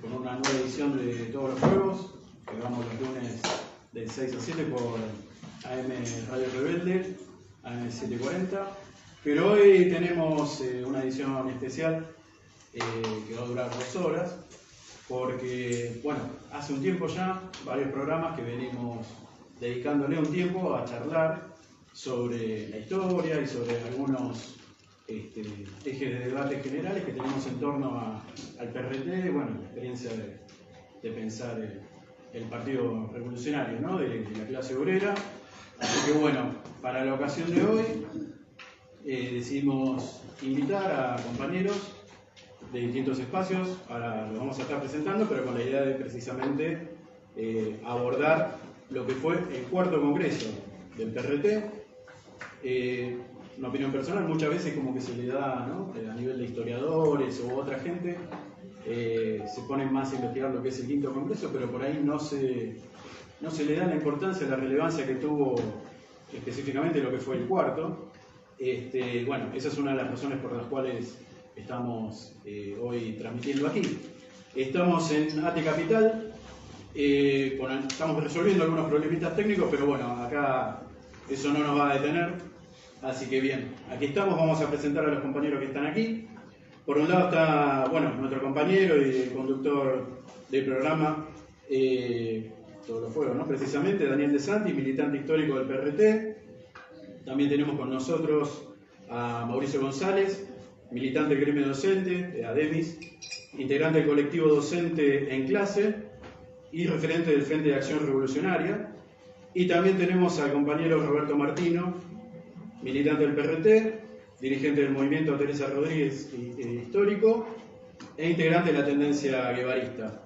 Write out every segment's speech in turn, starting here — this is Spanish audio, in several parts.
con una nueva edición de todos los juegos, que vamos los lunes de 6 a 7 por AM Radio Rebelde, AM 740. Pero hoy tenemos una edición especial que va a durar 2 horas, porque, bueno, hace un tiempo ya, varios programas que venimos dedicándole un tiempo a charlar sobre la historia y sobre algunos ejes de debate generales que tenemos en torno al PRT, bueno, la experiencia de pensar el Partido Revolucionario, ¿no? de la clase obrera. Así que bueno, para la ocasión de hoy decidimos invitar a compañeros de distintos espacios. Ahora los vamos a estar presentando, pero con la idea de precisamente abordar lo que fue el 4º Congreso del PRT. Una opinión personal, muchas veces como que se le da, ¿no? A nivel de historiadores u otra gente, se ponen más a investigar lo que es el 5º Congreso, pero por ahí no se le da la importancia, la relevancia que tuvo específicamente lo que fue el 4º. Bueno, esa es una de las razones por las cuales estamos hoy transmitiendo aquí. Estamos en ATE Capital, estamos resolviendo algunos problemitas técnicos, pero bueno, acá eso no nos va a detener. Así que bien, aquí estamos, vamos a presentar a los compañeros que están aquí. Por un lado está, bueno, nuestro compañero y conductor del programa, todos los fuegos, ¿no? Precisamente, Daniel De Santis, militante histórico del PRT. También tenemos con nosotros a Mauricio González, militante del gremio docente, de ADEMIS, integrante del colectivo docente En Clase y referente del Frente de Acción Revolucionaria. Y también tenemos al compañero Roberto Martino, militante del PRT, dirigente del movimiento Teresa Rodríguez histórico e integrante de la tendencia guevarista.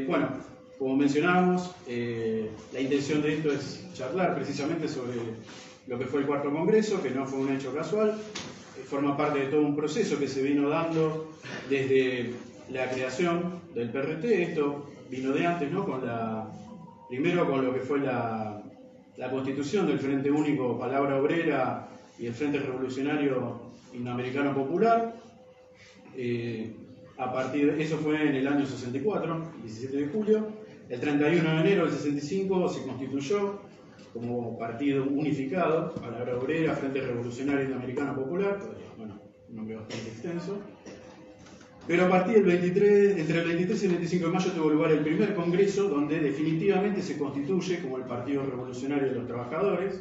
Bueno, como mencionábamos, la intención de esto es charlar precisamente sobre lo que fue el 4º Congreso, que no fue un hecho casual, forma parte de todo un proceso que se vino dando desde la creación del PRT. Esto vino de antes, ¿no? Primero con lo que fue la constitución del Frente Único Palabra Obrera y el Frente Revolucionario Indoamericano Popular. Eso fue en el año 64, 17 de julio. El 31 de enero del 65 se constituyó como partido unificado, Palabra Obrera, Frente Revolucionario Indoamericano Popular, bueno, un nombre bastante extenso. Pero a partir del entre el 23 y el 25 de mayo tuvo lugar el primer congreso donde definitivamente se constituye como el Partido Revolucionario de los Trabajadores.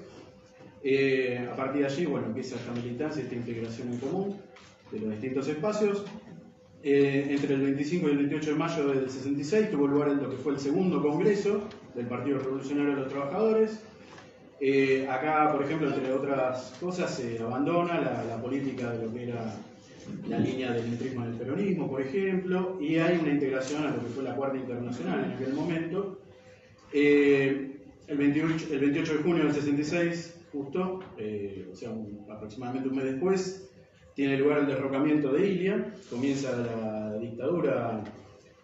A partir de allí, bueno, empieza esta militancia, esta integración en común de los distintos espacios. Entre el 25 y el 28 de mayo del 66 tuvo lugar lo que fue el 2º congreso del Partido Revolucionario de los Trabajadores. Acá, por ejemplo, entre otras cosas, se abandona la política de lo que era la línea del entrismo en el peronismo, por ejemplo, y hay una integración a lo que fue la Cuarta Internacional en aquel momento. El 28 de junio del 66, justo, o sea, aproximadamente un mes después, tiene lugar el derrocamiento de Ilia, comienza la dictadura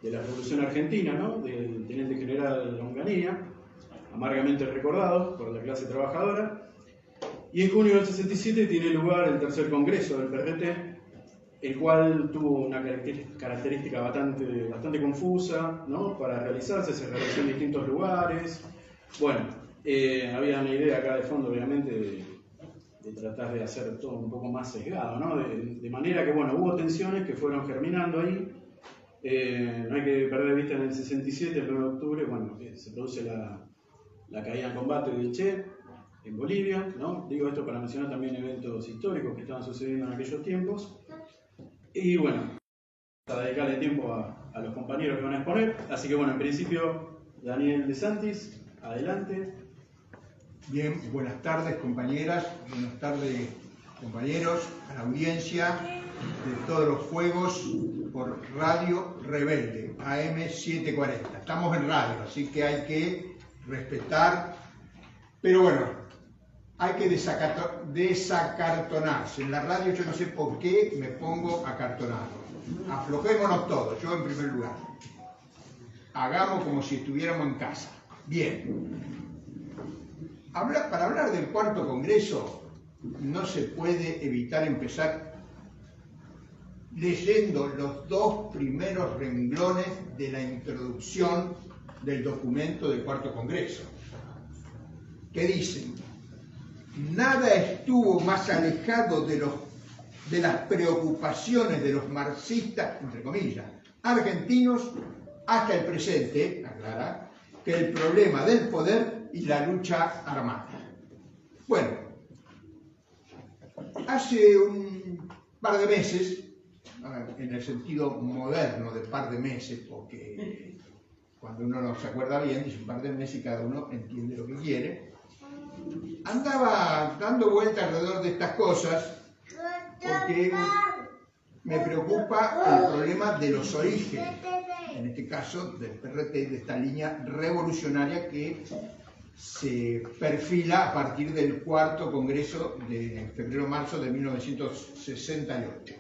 de la Revolución Argentina, ¿no? Del teniente general Onganía, amargamente recordado por la clase trabajadora. Y en junio del 67 tiene lugar el 3er Congreso del PRT, el cual tuvo una característica bastante confusa, ¿no? Para realizarse, se realizó en distintos lugares. Bueno, había una idea acá de fondo, obviamente, de tratar de hacer todo un poco más sesgado, ¿no? De manera que, bueno, hubo tensiones que fueron germinando ahí. No hay que perder de vista en el 67, el 9 de octubre, bueno, se produce la caída en combate del Che en Bolivia, ¿no? Digo esto para mencionar también eventos históricos que estaban sucediendo en aquellos tiempos. Y bueno, para dedicarle tiempo a los compañeros que van a exponer. Así que bueno, en principio, Daniel De Santis, adelante. Bien, buenas tardes compañeras, buenas tardes compañeros, a la audiencia de todos los juegos por Radio Rebelde, AM 740. Estamos en radio, así que hay que respetar, pero bueno, hay que desacartonarse. En la radio yo no sé por qué me pongo acartonado. Aflojémonos todos, yo en primer lugar. Hagamos como si estuviéramos en casa. Bien. Para hablar del 4º Congreso no se puede evitar empezar leyendo los 2 primeros renglones de la introducción del documento del Cuarto Congreso, que dicen: nada estuvo más alejado de las preocupaciones de los marxistas, entre comillas, argentinos, hasta el presente, aclara, que el problema del poder y la lucha armada. Bueno, hace un par de meses, en el sentido moderno de par de meses, porque cuando uno no se acuerda bien, dice un par de meses y cada uno entiende lo que quiere, andaba dando vueltas alrededor de estas cosas porque me preocupa el problema de los orígenes, en este caso del PRT, de esta línea revolucionaria que se perfila a partir del cuarto congreso de febrero-marzo de 1968.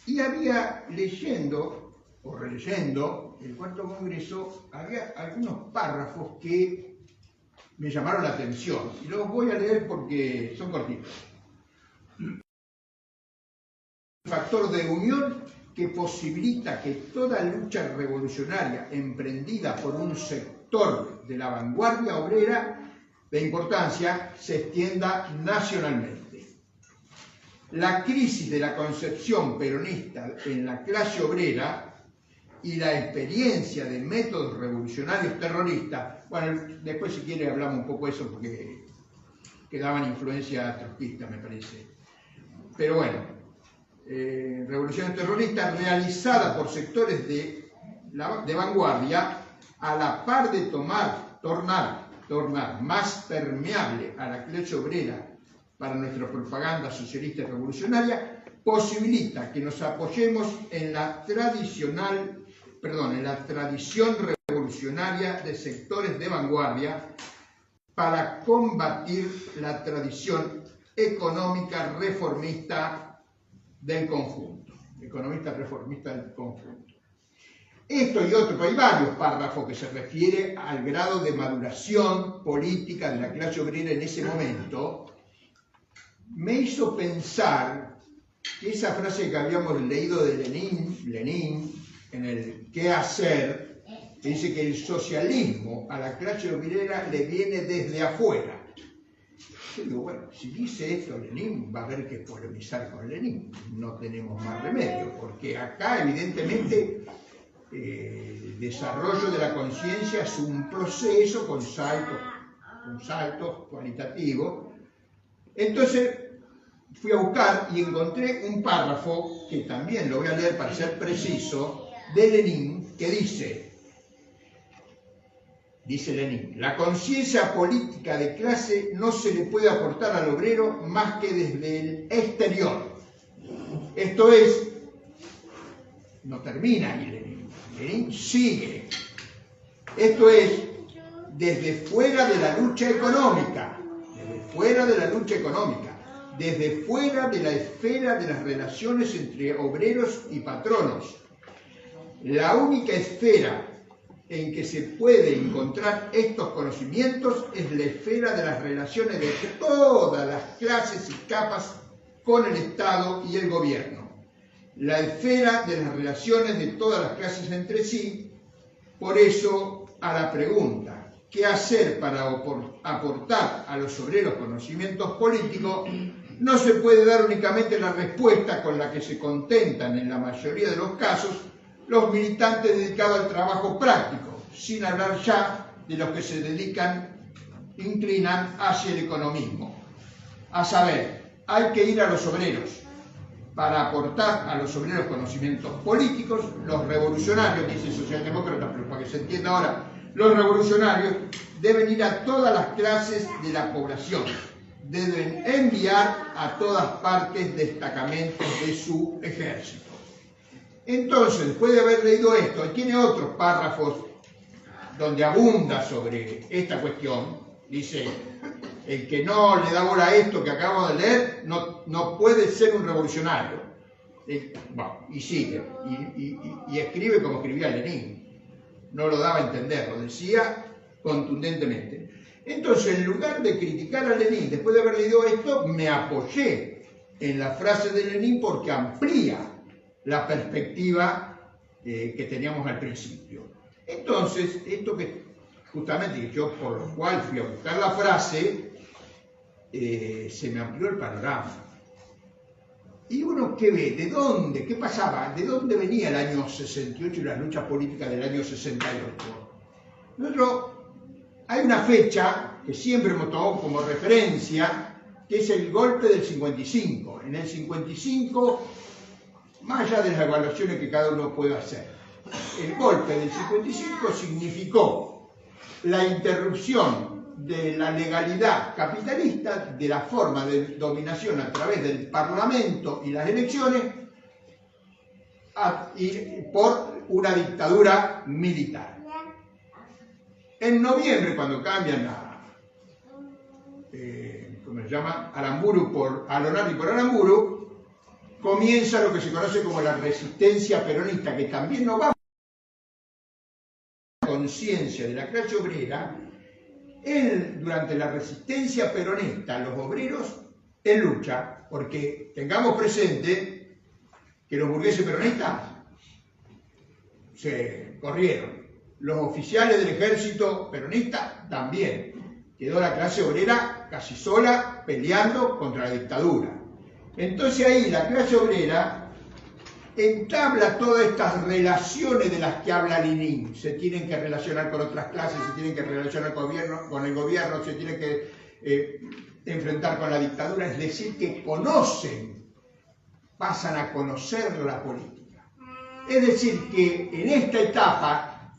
Y había leyendo o releyendo el cuarto congreso, había algunos párrafos que me llamaron la atención y los voy a leer porque son cortitos. Factor de unión que posibilita que toda lucha revolucionaria emprendida por un sector de la vanguardia obrera de importancia se extienda nacionalmente. La crisis de la concepción peronista en la clase obrera y la experiencia de métodos revolucionarios terroristas, bueno, después si quiere hablamos un poco de eso porque quedaban influencia trotskista, me parece. Pero bueno, revoluciones terroristas realizadas por sectores de vanguardia, a la par de tornar más permeable a la clase obrera para nuestra propaganda socialista y revolucionaria, posibilita que nos apoyemos en la tradición revolucionaria de sectores de vanguardia para combatir la tradición económica reformista del conjunto. Esto y otro, pero hay varios párrafos que se refiere al grado de maduración política de la clase obrera en ese momento, me hizo pensar que esa frase que habíamos leído de Lenin en el ¿Qué hacer?, que dice que el socialismo a la clase obrera le viene desde afuera. Yo digo, bueno, si dice esto Lenin, va a haber que polemizar con Lenin. No tenemos más remedio, porque acá evidentemente el desarrollo de la conciencia es un proceso con saltos cualitativos. Entonces fui a buscar y encontré un párrafo, que también lo voy a leer para ser preciso, de Lenin, que dice Lenin: la conciencia política de clase no se le puede aportar al obrero más que desde el exterior. Esto es, no termina ahí Lenin sigue. Esto es, desde fuera de la lucha económica, desde fuera de la esfera de las relaciones entre obreros y patronos. La única esfera en que se puede encontrar estos conocimientos es la esfera de las relaciones de todas las clases y capas con el Estado y el gobierno. La esfera de las relaciones de todas las clases entre sí. Por eso, a la pregunta ¿qué hacer para aportar a los obreros conocimientos políticos?, no se puede dar únicamente la respuesta con la que se contentan en la mayoría de los casos los militantes dedicados al trabajo práctico, sin hablar ya de los que se inclinan hacia el economismo. A saber, hay que ir a los obreros para aportar a los obreros conocimientos políticos. Los revolucionarios, dice el socialdemócrata, pero para que se entienda ahora, los revolucionarios deben ir a todas las clases de la población, deben enviar a todas partes destacamentos de su ejército. Entonces, después de haber leído esto, tiene otros párrafos donde abunda sobre esta cuestión. Dice: el que no le da bola a esto que acabo de leer no puede ser un revolucionario. Y sigue, y escribe como escribía Lenin. No lo daba a entender, lo decía contundentemente. Entonces, en lugar de criticar a Lenin, después de haber leído esto, me apoyé en la frase de Lenin porque amplía la perspectiva que teníamos al principio. Entonces, esto que justamente yo por lo cual fui a buscar la frase, se me amplió el panorama. Y uno que ve, ¿de dónde? ¿Qué pasaba? ¿De dónde venía el año 68 y las luchas políticas del año 68? Nosotros, hay una fecha que siempre hemos tomado como referencia, que es el golpe del 55. En el 55, más allá de las evaluaciones que cada uno pueda hacer, el golpe del 55 significó la interrupción de la legalidad capitalista, de la forma de dominación a través del Parlamento y las elecciones, por una dictadura militar. En noviembre, cuando cambian ¿cómo se llama? Aramburu por Alonardi por Aramburu, comienza lo que se conoce como la resistencia peronista, que también no va a la conciencia de la clase obrera. Durante la resistencia peronista, los obreros en lucha, porque tengamos presente que los burgueses peronistas se corrieron, los oficiales del ejército peronista también, quedó la clase obrera casi sola peleando contra la dictadura. Entonces ahí la clase obrera entabla todas estas relaciones de las que habla Lenin. Se tienen que relacionar con otras clases, se tienen que relacionar con el gobierno, se tienen que enfrentar con la dictadura, es decir, que conocen, pasan a conocer la política. Es decir, que en esta etapa,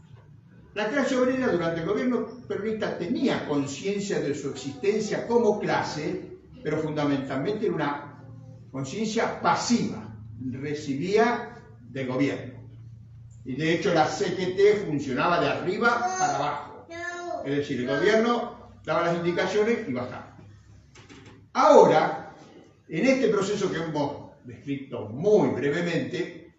la clase obrera durante el gobierno peronista tenía conciencia de su existencia como clase, pero fundamentalmente era una conciencia pasiva. Recibía del gobierno. Y de hecho la CGT funcionaba de arriba para abajo. Es decir, el gobierno daba las indicaciones y bajaba. Ahora, en este proceso que hemos descrito muy brevemente,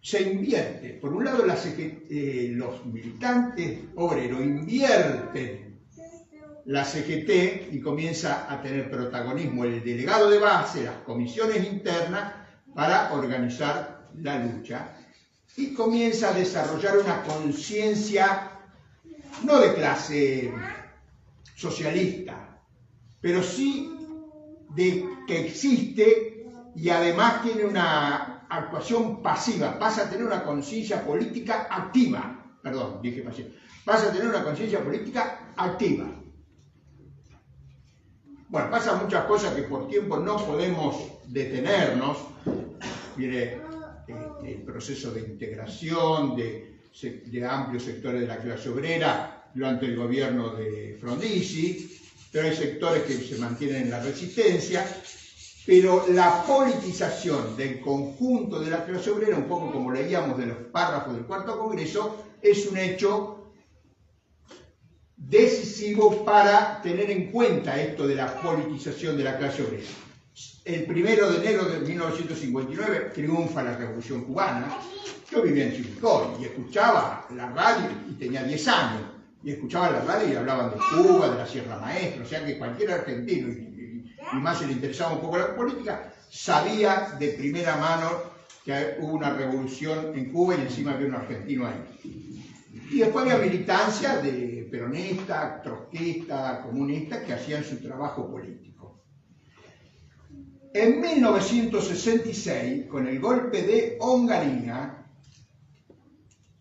se invierte. Por un lado, los militantes obreros invierten la CGT y comienza a tener protagonismo el delegado de base, las comisiones internas, para organizar la lucha, y comienza a desarrollar una conciencia no de clase socialista, pero sí de que existe y además tiene una actuación pasiva, pasa a tener una conciencia política activa, perdón, dije pasiva, pasa a tener una conciencia política activa. Bueno, pasan muchas cosas que por tiempo no podemos detenernos. Viene el proceso de integración de amplios sectores de la clase obrera durante el gobierno de Frondizi, pero hay sectores que se mantienen en la resistencia, pero la politización del conjunto de la clase obrera, un poco como leíamos de los párrafos del Cuarto Congreso, es un hecho decisivo para tener en cuenta esto de la politización de la clase obrera. El 1 de enero de 1959 triunfa la Revolución Cubana. Yo vivía en Chivilcoy y escuchaba la radio, y tenía 10 años, y escuchaba la radio y hablaban de Cuba, de la Sierra Maestra, o sea que cualquier argentino, y más se le interesaba un poco la política, sabía de primera mano que hubo una revolución en Cuba y encima había un argentino ahí. Y después había militancia de peronista, trotskista, comunista, que hacían su trabajo político. En 1966, con el golpe de Onganía,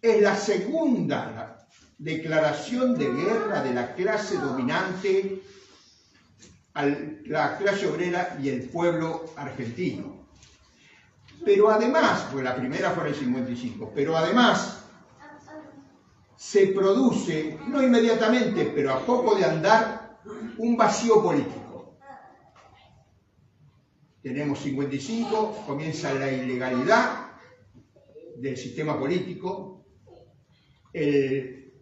es la segunda declaración de guerra de la clase dominante a la clase obrera y el pueblo argentino. Pero además, pues la primera fue en el 55, pero además se produce, no inmediatamente, pero a poco de andar, un vacío político. Tenemos 55, comienza la ilegalidad del sistema político, el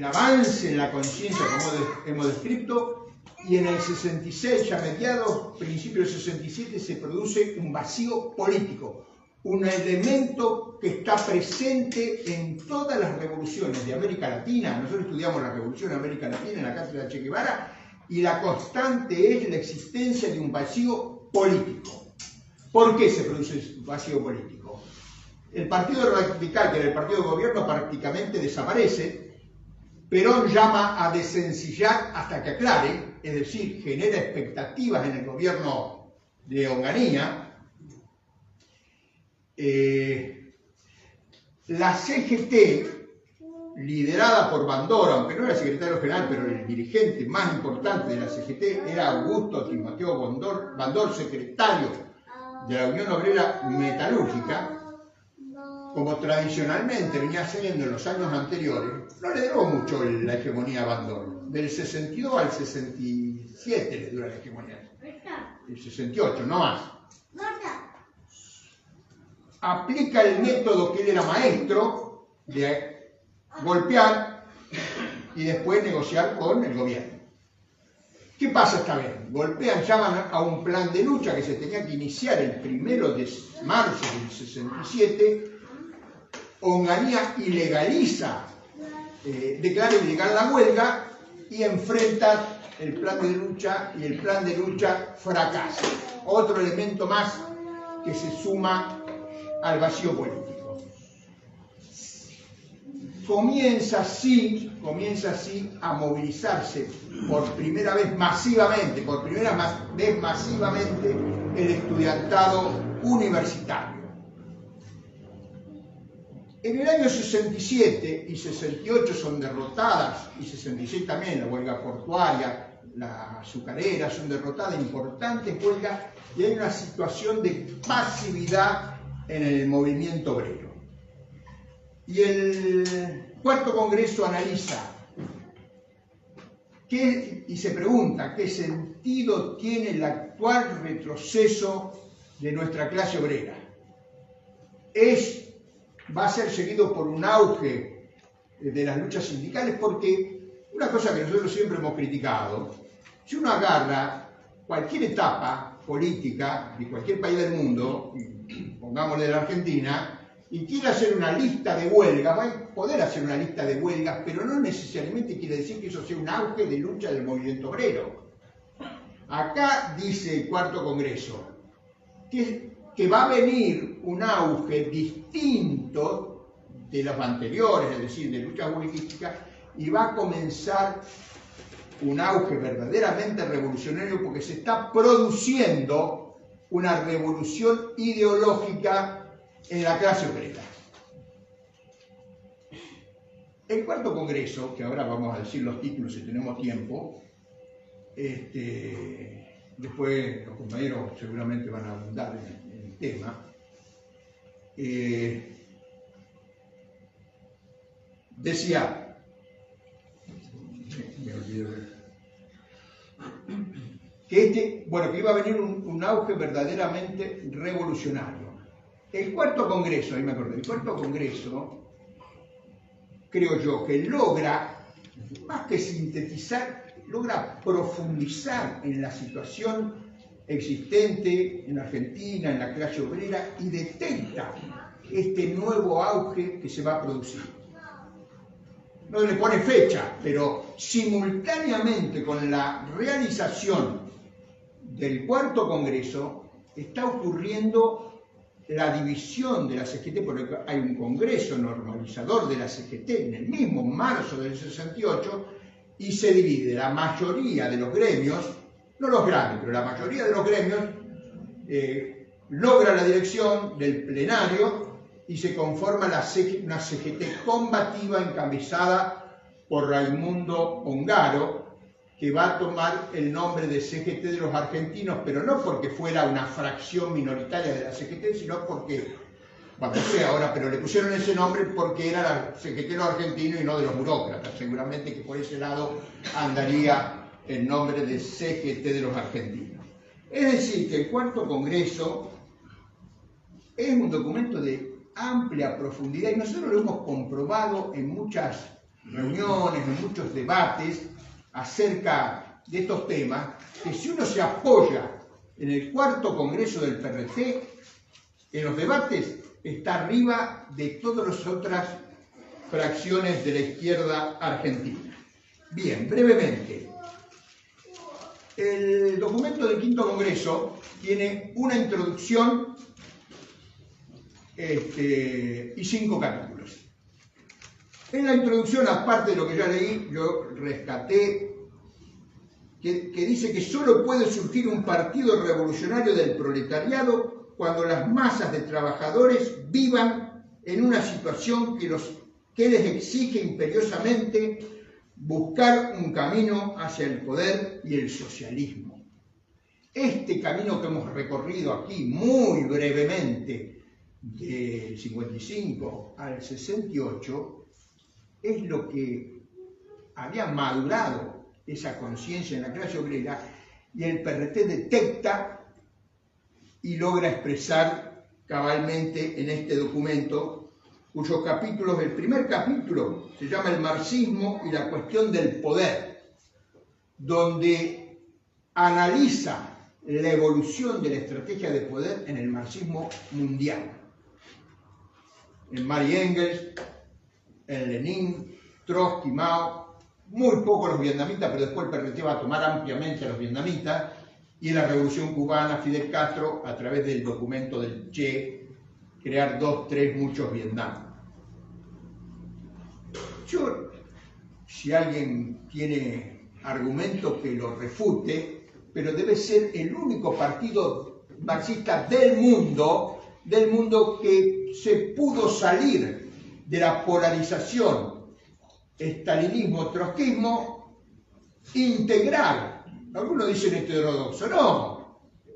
avance en la conciencia, como hemos descrito, y en el 66, ya mediados, principios del 67, se produce un vacío político, un elemento que está presente en todas las revoluciones de América Latina. Nosotros estudiamos la revolución de América Latina en la cátedra de Che Guevara, y la constante es la existencia de un vacío político. ¿Por qué se produce el vacío político? El Partido Radical, que era el partido de gobierno, prácticamente desaparece. Perón llama a desencillar hasta que aclare, es decir, genera expectativas en el gobierno de Onganía. La CGT, liderada por Bandor, aunque no era secretario general, pero el dirigente más importante de la CGT era Augusto Timoteo Bandor, secretario de la Unión Obrera Metalúrgica, como tradicionalmente venía haciendo en los años anteriores. No le duró mucho la hegemonía a Bandor. Del 62 al 67 le dura la hegemonía. El 68, no más. Aplica el método que él era maestro de golpear y después negociar con el gobierno. ¿Qué pasa esta vez? Golpean, llaman a un plan de lucha que se tenía que iniciar el 1 de marzo del 67. Onganía ilegaliza, declara ilegal la huelga y enfrenta el plan de lucha, y el plan de lucha fracasa. Otro elemento más que se suma al vacío político. Comienza así a movilizarse por primera vez masivamente, el estudiantado universitario. En el año 67 y 68 son derrotadas, y 66 también, la huelga portuaria, la azucarera, son derrotadas, importantes huelgas, y hay una situación de pasividad en el movimiento obrero. Y el cuarto congreso analiza y se pregunta qué sentido tiene el actual retroceso de nuestra clase obrera. Va a ser seguido por un auge de las luchas sindicales, porque una cosa que nosotros siempre hemos criticado, si uno agarra cualquier etapa política de cualquier país del mundo, pongámosle de la Argentina, y quiere hacer una lista de huelgas, va a poder hacer una lista de huelgas, pero no necesariamente quiere decir que eso sea un auge de lucha del movimiento obrero. Acá dice el cuarto congreso que va a venir un auge distinto de los anteriores, es decir, de lucha política, y va a comenzar un auge verdaderamente revolucionario, porque se está produciendo una revolución ideológica en la clase obrera. El cuarto congreso, que ahora vamos a decir los títulos si tenemos tiempo, después los compañeros seguramente van a abundar en el tema, decía, me olvidé que iba a venir un auge verdaderamente revolucionario. El cuarto congreso, ahí me acordé, el cuarto congreso, creo yo, que logra, más que sintetizar, logra profundizar en la situación existente en Argentina, en la clase obrera, y detecta este nuevo auge que se va a producir. No le pone fecha, pero simultáneamente con la realización del cuarto congreso está ocurriendo la división de la CGT, porque hay un congreso normalizador de la CGT en el mismo marzo del 68, y se divide la mayoría de los gremios, no los grandes, pero la mayoría de los gremios logra la dirección del plenario y se conforma una CGT combativa encabezada por Raimundo Ongaro, que va a tomar el nombre de CGT de los argentinos, pero no porque fuera una fracción minoritaria de la CGT, sino porque, bueno, no sé ahora, pero le pusieron ese nombre porque era la CGT de los argentinos y no de los burócratas. Seguramente que por ese lado andaría el nombre de CGT de los argentinos. Es decir, que el cuarto congreso es un documento de amplia profundidad, y nosotros lo hemos comprobado en muchas reuniones, en muchos debates acerca de estos temas, que si uno se apoya en el cuarto congreso del PRT, en los debates está arriba de todas las otras fracciones de la izquierda argentina. Bien, brevemente, El documento del Quinto Congreso tiene una introducción y 5 capítulos. En la introducción, aparte de lo que ya leí, yo rescaté que dice que solo puede surgir un partido revolucionario del proletariado cuando las masas de trabajadores vivan en una situación que les exige imperiosamente buscar un camino hacia el poder y el socialismo. Este camino que hemos recorrido aquí muy brevemente, del 55 al 68, es lo que había madurado esa conciencia en la clase obrera, y el PRT detecta y logra expresar cabalmente en este documento, cuyos capítulos, el primer capítulo se llama El marxismo y la cuestión del poder, donde analiza la evolución de la estrategia de poder en el marxismo mundial. En Marx y Engels, en Lenin, Trotsky, Mao, muy poco los vietnamitas, pero después el PRT va a tomar ampliamente a los vietnamitas, y en la Revolución Cubana, Fidel Castro, a través del documento del Che, crear 2, 3, muchos Vietnam. Si alguien tiene argumento que lo refute, pero debe ser el único partido marxista del mundo que se pudo salir de la polarización estalinismo-trotskismo integral. Algunos dicen heterodoxo, no.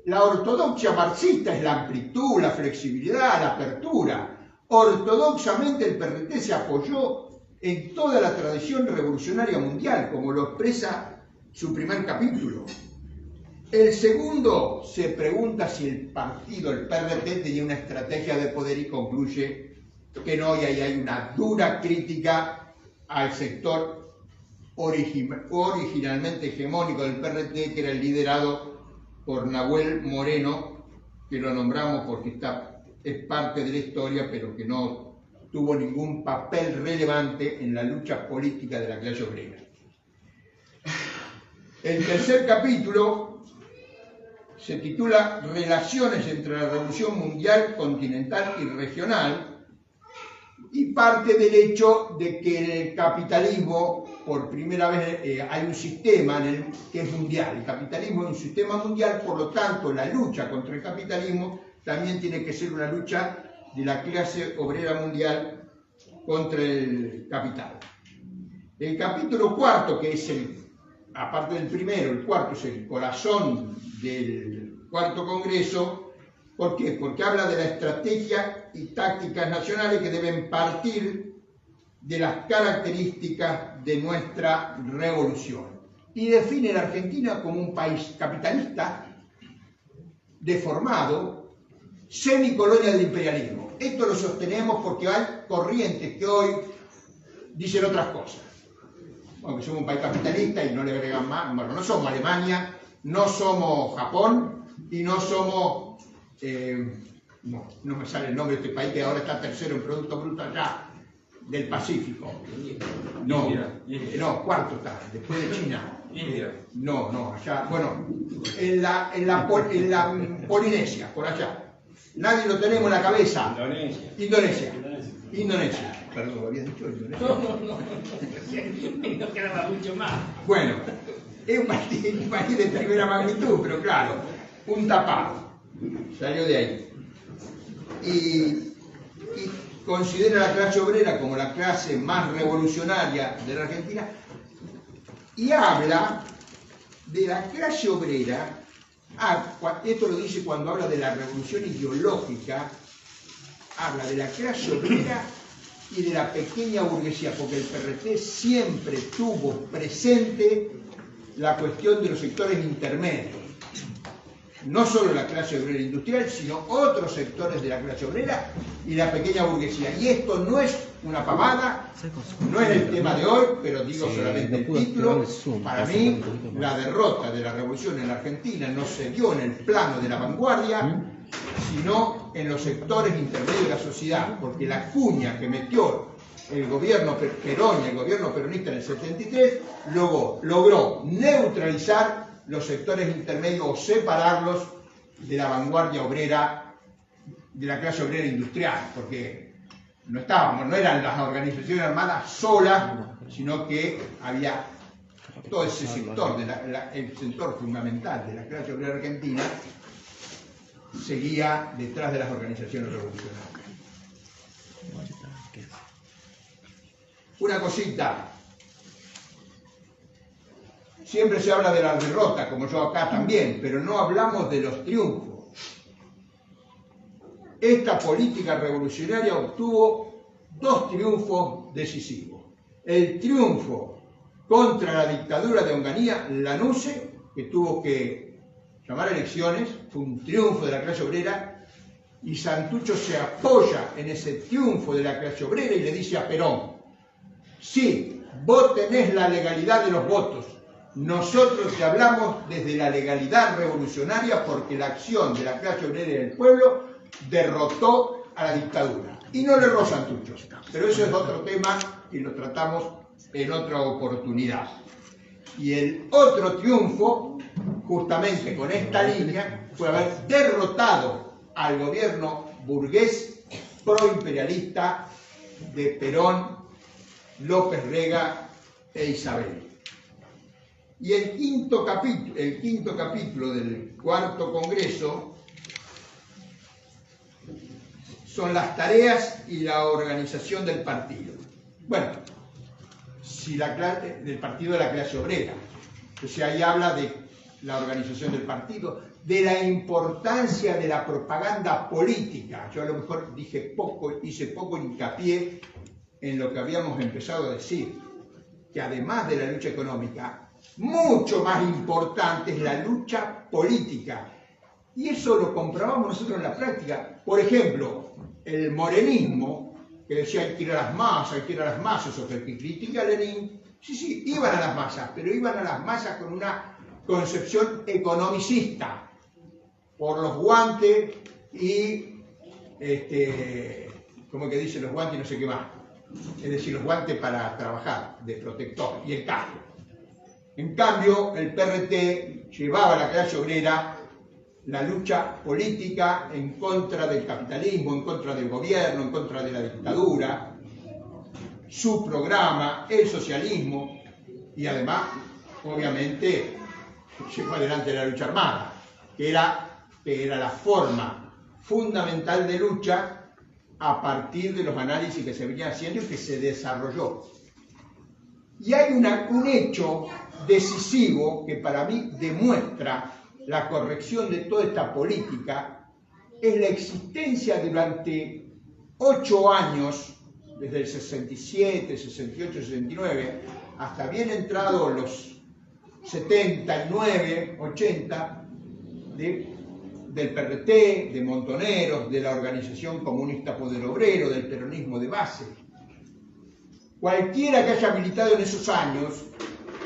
La ortodoxia marxista es la amplitud, la flexibilidad, la apertura. Ortodoxamente el PRT se apoyó en toda la tradición revolucionaria mundial, como lo expresa su primer capítulo. El segundo se pregunta si el partido, el PRT, tenía una estrategia de poder y concluye que no, y ahí hay una dura crítica al sector originalmente hegemónico del PRT, que era el liderado por Nahuel Moreno, que lo nombramos porque es parte de la historia, pero que no tuvo ningún papel relevante en la lucha política de la clase obrera. El tercer capítulo se titula Relaciones entre la Revolución Mundial, Continental y Regional, y parte del hecho de que en el capitalismo, por primera vez, hay un sistema que es mundial. El capitalismo es un sistema mundial, por lo tanto, la lucha contra el capitalismo también tiene que ser una lucha de la clase obrera mundial contra el capital. El capítulo cuarto, que es aparte del primero, el cuarto es el corazón del cuarto congreso. ¿Por qué? Porque habla de la estrategia y tácticas nacionales que deben partir de las características de nuestra revolución. Y define a la Argentina como un país capitalista, deformado, semicolonia del imperialismo. Esto lo sostenemos porque hay corrientes que hoy dicen otras cosas. Bueno, que somos un país capitalista y no le agregan más. Bueno, no somos Alemania, no somos Japón y no somos... no me sale el nombre de este país que ahora está tercero en Producto Bruto allá del Pacífico. No, cuarto está, después de China. No, allá, bueno, en la Polinesia, por allá. Nadie lo tenemos en la cabeza. Indonesia. Perdón, ¿lo había dicho Indonesia? No quedaba mucho más. Bueno, es un país de primera magnitud, pero claro, un tapado. Salió de ahí. Y considera a la clase obrera como la clase más revolucionaria de la Argentina, y habla de la clase obrera, esto lo dice cuando habla de la revolución ideológica, habla de la clase obrera y de la pequeña burguesía, porque el PRT siempre tuvo presente la cuestión de los sectores intermedios. No solo la clase obrera industrial, sino otros sectores de la clase obrera y la pequeña burguesía. Y esto no es una pavada, no es el tema de hoy, pero digo solamente el título. Para mí, la derrota de la revolución en la Argentina no se dio en el plano de la vanguardia, sino en los sectores intermedios de la sociedad, porque la cuña que metió el gobierno Perón y el gobierno peronista en el 73 logró neutralizar los sectores intermedios o separarlos de la vanguardia obrera, de la clase obrera industrial, porque no eran las organizaciones armadas solas, sino que había todo ese sector, el sector fundamental de la clase obrera argentina, seguía detrás de las organizaciones revolucionarias. Una cosita, siempre se habla de la derrota, como yo acá también, pero no hablamos de los triunfos. Esta política revolucionaria obtuvo dos triunfos decisivos. El triunfo contra la dictadura de Onganía Lanusse, que tuvo que llamar a elecciones, fue un triunfo de la clase obrera, y Santucho se apoya en ese triunfo de la clase obrera y le dice a Perón: sí, vos tenés la legalidad de los votos, nosotros te hablamos desde la legalidad revolucionaria porque la acción de la clase obrera y del pueblo derrotó a la dictadura. Y no le erró Santucho, pero eso es otro tema y lo tratamos en otra oportunidad. Y el otro triunfo, justamente con esta línea, fue haber derrotado al gobierno burgués proimperialista de Perón, López Rega e Isabel. Y el quinto capítulo del cuarto congreso son las tareas y la organización del partido. Bueno, del partido de la clase obrera. O sea, ahí habla de la organización del partido, de la importancia de la propaganda política. Yo a lo mejor hice poco hincapié en lo que habíamos empezado a decir, que además de la lucha económica, mucho más importante es la lucha política. Y eso lo comprobamos nosotros en la práctica. Por ejemplo, el morenismo, que decía hay que ir a las masas, o que el que critica a Lenin, sí, iban a las masas, pero iban a las masas con una concepción economicista, por los guantes y, como que dice, los guantes y no sé qué más. Es decir, los guantes para trabajar, de protector, y el casco. En cambio, el PRT llevaba a la clase obrera la lucha política en contra del capitalismo, en contra del gobierno, en contra de la dictadura, su programa, el socialismo, y además, obviamente, llevó adelante la lucha armada, que era la forma fundamental de lucha a partir de los análisis que se venían haciendo y que se desarrolló. Y hay un hecho decisivo que para mí demuestra la corrección de toda esta política, es la existencia durante 8 años, desde el 67, 68, 69, hasta bien entrados los 79, 80, del PRT, de Montoneros, de la Organización Comunista Poder Obrero, del peronismo de base. Cualquiera que haya militado en esos años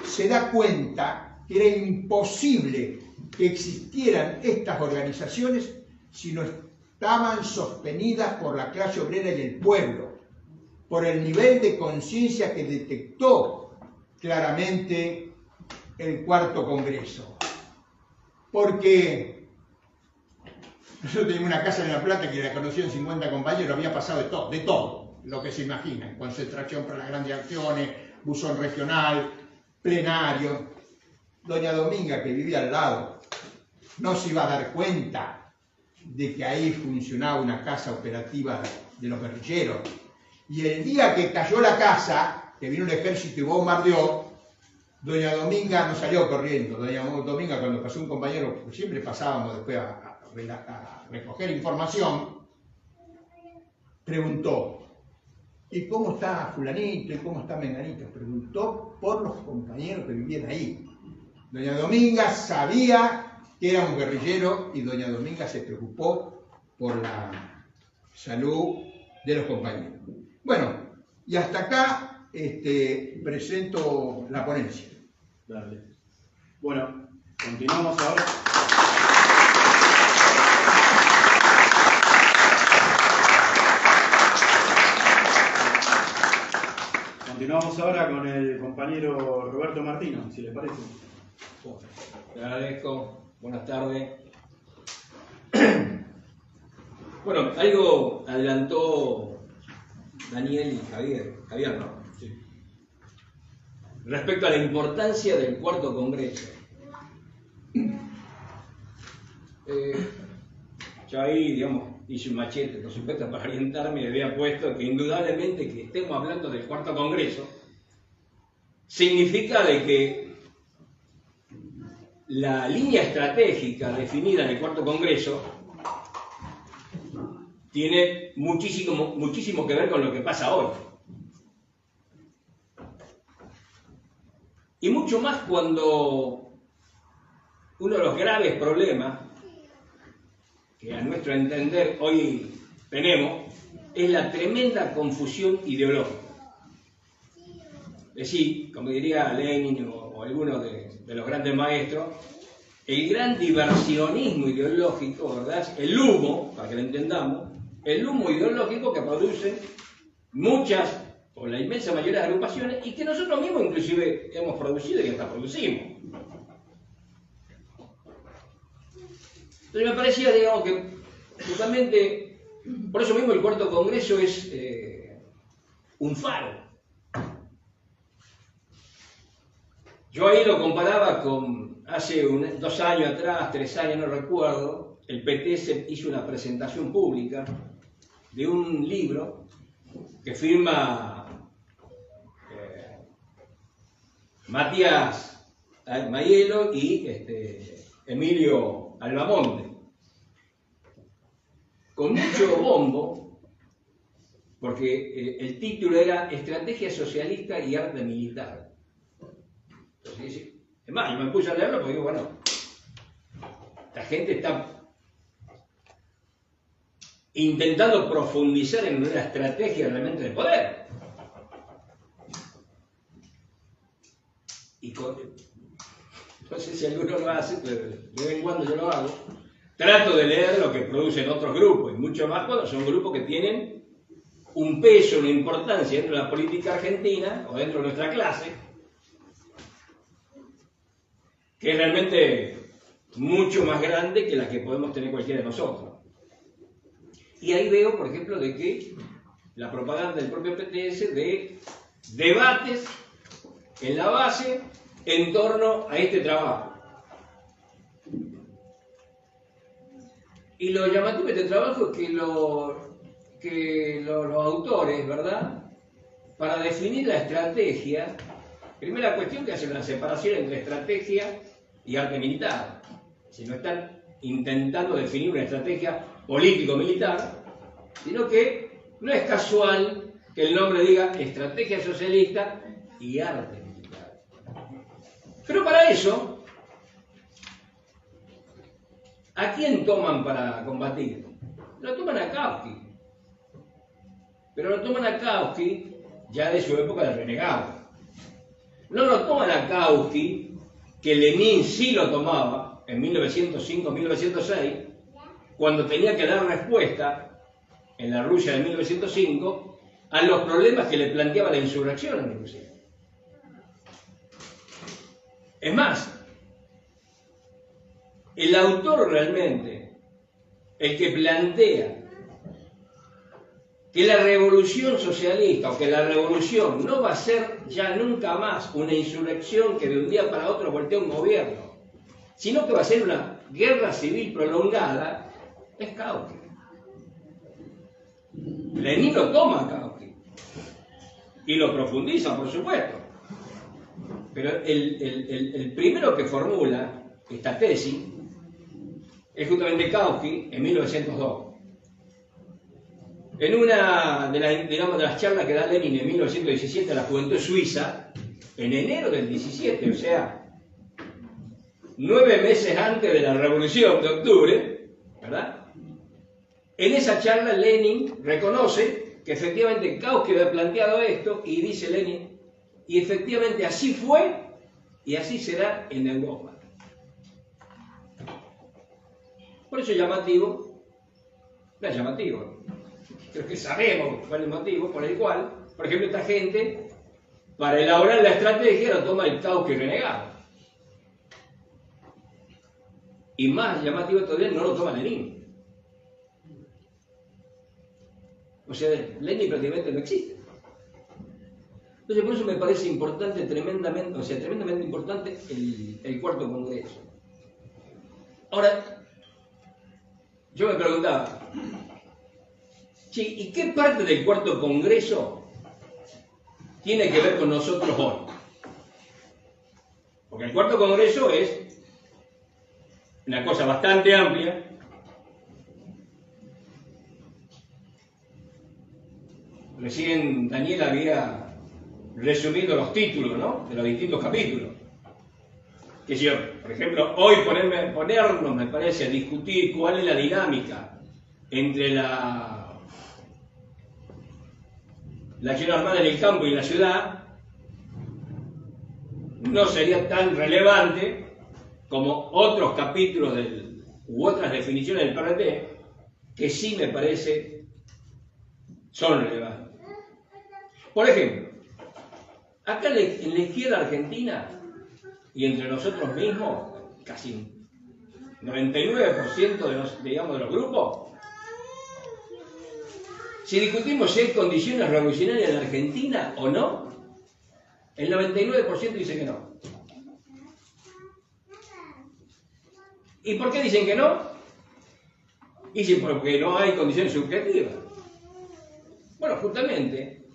se da cuenta que era imposible que existieran estas organizaciones si no estaban sostenidas por la clase obrera y el pueblo, por el nivel de conciencia que detectó claramente el cuarto congreso. Porque nosotros teníamos una casa en La Plata que la conocían 50 compañeros, había pasado de todo lo que se imagina, concentración para las grandes acciones, buzón regional, plenario. Doña Dominga, que vivía al lado, no se iba a dar cuenta de que ahí funcionaba una casa operativa de los guerrilleros. Y el día que cayó la casa, que vino el ejército y bombardeó, Doña Dominga no salió corriendo. Doña Dominga, cuando pasó un compañero, pues siempre pasábamos después a recoger información, preguntó: ¿y cómo está fulanito? ¿Y cómo está menganito? Preguntó por los compañeros que vivían ahí. Doña Dominga sabía que era un guerrillero y Doña Dominga se preocupó por la salud de los compañeros. Bueno, y hasta acá presento la ponencia. Dale. Bueno, continuamos ahora. Continuamos ahora con el compañero Roberto Martino, si les parece. Te agradezco. Buenas tardes. Bueno, algo adelantó Daniel y Javier. Javier, ¿no? Sí. Respecto a la importancia del cuarto congreso. Yo ahí, digamos, hice un machete, por supuesto, para orientarme y le había puesto que indudablemente que estemos hablando del cuarto congreso significa de que la línea estratégica definida en el cuarto congreso tiene muchísimo que ver con lo que pasa hoy. Y mucho más cuando uno de los graves problemas que a nuestro entender hoy tenemos es la tremenda confusión ideológica. Es decir, como diría Lenin o alguno de los grandes maestros, el gran diversionismo ideológico, ¿verdad? El humo, para que lo entendamos, el humo ideológico que producen muchas o la inmensa mayoría de agrupaciones y que nosotros mismos inclusive hemos producido y hasta producimos. Entonces me parecía, digamos, que totalmente, por eso mismo el cuarto congreso es un faro. Yo ahí lo comparaba con hace 2 años atrás, 3 años, no recuerdo, el PT hizo una presentación pública de un libro que firma Matías Maiello y Emilio Albamonte, con mucho bombo, porque el título era Estrategia Socialista y Arte Militar. Entonces, es más, yo me puse a leerlo porque digo, bueno, la gente está intentando profundizar en una estrategia realmente de poder. Y no sé si alguno lo hace, pero de vez en cuando yo lo hago. Trato de leer lo que producen otros grupos, y mucho más cuando son grupos que tienen un peso, una importancia dentro de la política argentina o dentro de nuestra clase, que es realmente mucho más grande que la que podemos tener cualquiera de nosotros. Y ahí veo, por ejemplo, de que la propaganda del propio PTS de debates en la base en torno a este trabajo. Y lo llamativo de este trabajo es que los autores, ¿verdad?, para definir la estrategia, primera cuestión que hacen una separación entre estrategia y arte militar. Si no están intentando definir una estrategia político-militar, sino que no es casual que el nombre diga estrategia socialista y arte militar. Pero para eso, ¿a quién toman para combatir? Lo toman a Kautsky. Pero lo toman a Kautsky ya de su época de renegado. No lo toman a Kautsky, que Lenin sí lo tomaba en 1905-1906, cuando tenía que dar respuesta en la Rusia de 1905 a los problemas que le planteaba la insurrección en Rusia. Es más, el autor realmente, el que plantea que la revolución socialista o que la revolución no va a ser ya nunca más una insurrección que de un día para otro voltee un gobierno, sino que va a ser una guerra civil prolongada, es Kautsky. Lenin lo toma a Kautsky y lo profundiza, por supuesto. Pero el primero que formula esta tesis es justamente Kautsky en 1902. En una de las charlas que da Lenin en 1917 a la juventud suiza, en enero del 17, o sea, 9 meses antes de la Revolución de Octubre, ¿verdad? En esa charla Lenin reconoce que efectivamente Kautsky había planteado esto y dice Lenin, y efectivamente así fue y así será en Europa. Por eso es llamativo, no es llamativo, creo que sabemos cuál es el motivo por el cual, por ejemplo, esta gente, para elaborar la estrategia, lo toma el Kautsky renegado. y más llamativo todavía, no lo toma Lenin. O sea, Lenin prácticamente no existe. Entonces, por eso me parece importante, tremendamente importante el cuarto congreso. Ahora, yo me preguntaba, che, ¿y qué parte del cuarto congreso tiene que ver con nosotros hoy? Porque el cuarto congreso es una cosa bastante amplia. Recién Daniel había resumido los títulos, ¿no?, de los distintos capítulos. Que si yo, por ejemplo, hoy ponernos, me parece, a discutir cuál es la dinámica entre la acción armada en el campo y en la ciudad, no sería tan relevante como otros capítulos u otras definiciones del PRT, que sí me parece son relevantes. Por ejemplo, acá en la izquierda argentina y entre nosotros mismos, casi 99% de los grupos, si discutimos si hay condiciones revolucionarias en Argentina o no, el 99% dice que no. ¿Y por qué dicen que no? Dicen porque no hay condiciones subjetivas. Bueno, justamente,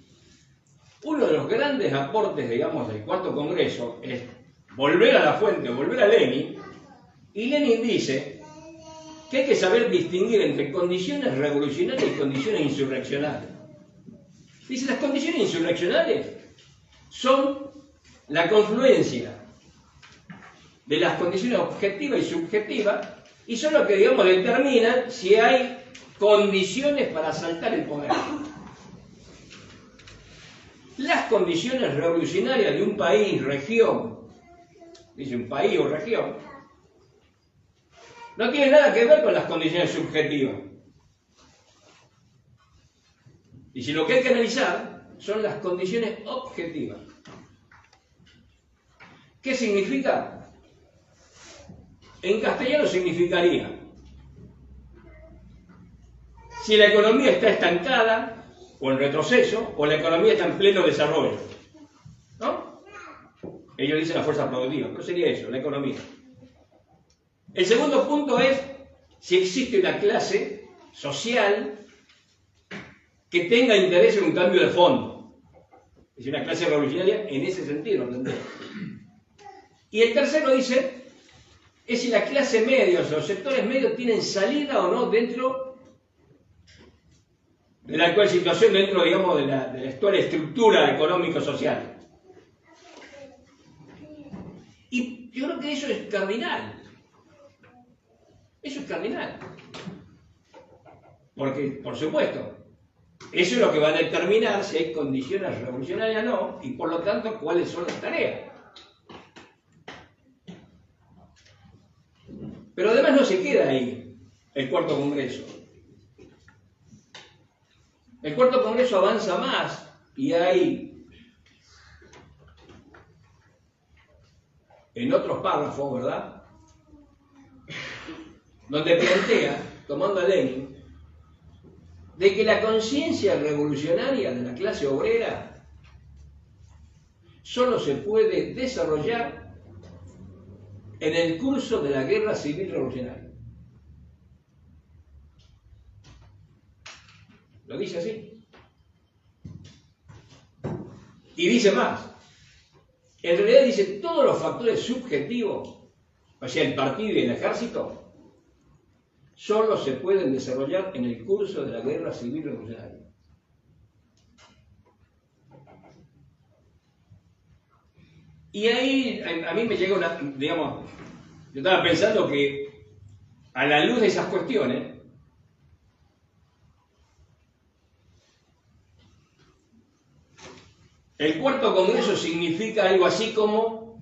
uno de los grandes aportes, digamos, del cuarto congreso es volver a la fuente, volver a Lenin, y Lenin dice que hay que saber distinguir entre condiciones revolucionarias y condiciones insurreccionales. Dice, las condiciones insurreccionales son la confluencia de las condiciones objetivas y subjetivas, y son lo que, digamos, determinan si hay condiciones para asaltar el poder. Las condiciones revolucionarias de un país, región, dice un país o región, no tienen nada que ver con las condiciones subjetivas. Y si lo que hay que analizar son las condiciones objetivas. ¿Qué significa? En castellano significaría, si la economía está estancada, o en retroceso, o la economía está en pleno desarrollo, ¿no? Ellos dicen la fuerza productiva, pero sería eso, la economía. El segundo punto es si existe una clase social que tenga interés en un cambio de fondo. Es decir, una clase revolucionaria en ese sentido, ¿entendés? Y el tercero dice, es si la clase media, o sea, los sectores medios tienen salida o no dentro de la actual situación, dentro, digamos, de la actual estructura económico-social. Y yo creo que eso es cardinal. Eso es cardinal. Porque, por supuesto, eso es lo que va a determinar si hay condiciones revolucionarias o no, y por lo tanto, cuáles son las tareas. Pero además no se queda ahí el cuarto congreso. El cuarto congreso avanza más y hay, en otros párrafos, ¿verdad?, donde plantea, tomando a Lenin, de que la conciencia revolucionaria de la clase obrera solo se puede desarrollar en el curso de la guerra civil revolucionaria. Lo dice así. Y dice más. En realidad dice todos los factores subjetivos, o sea, el partido y el ejército, solo se pueden desarrollar en el curso de la guerra civil revolucionaria. Y ahí a mí me llega una, digamos, yo estaba pensando que a la luz de esas cuestiones, el cuarto congreso significa algo así como,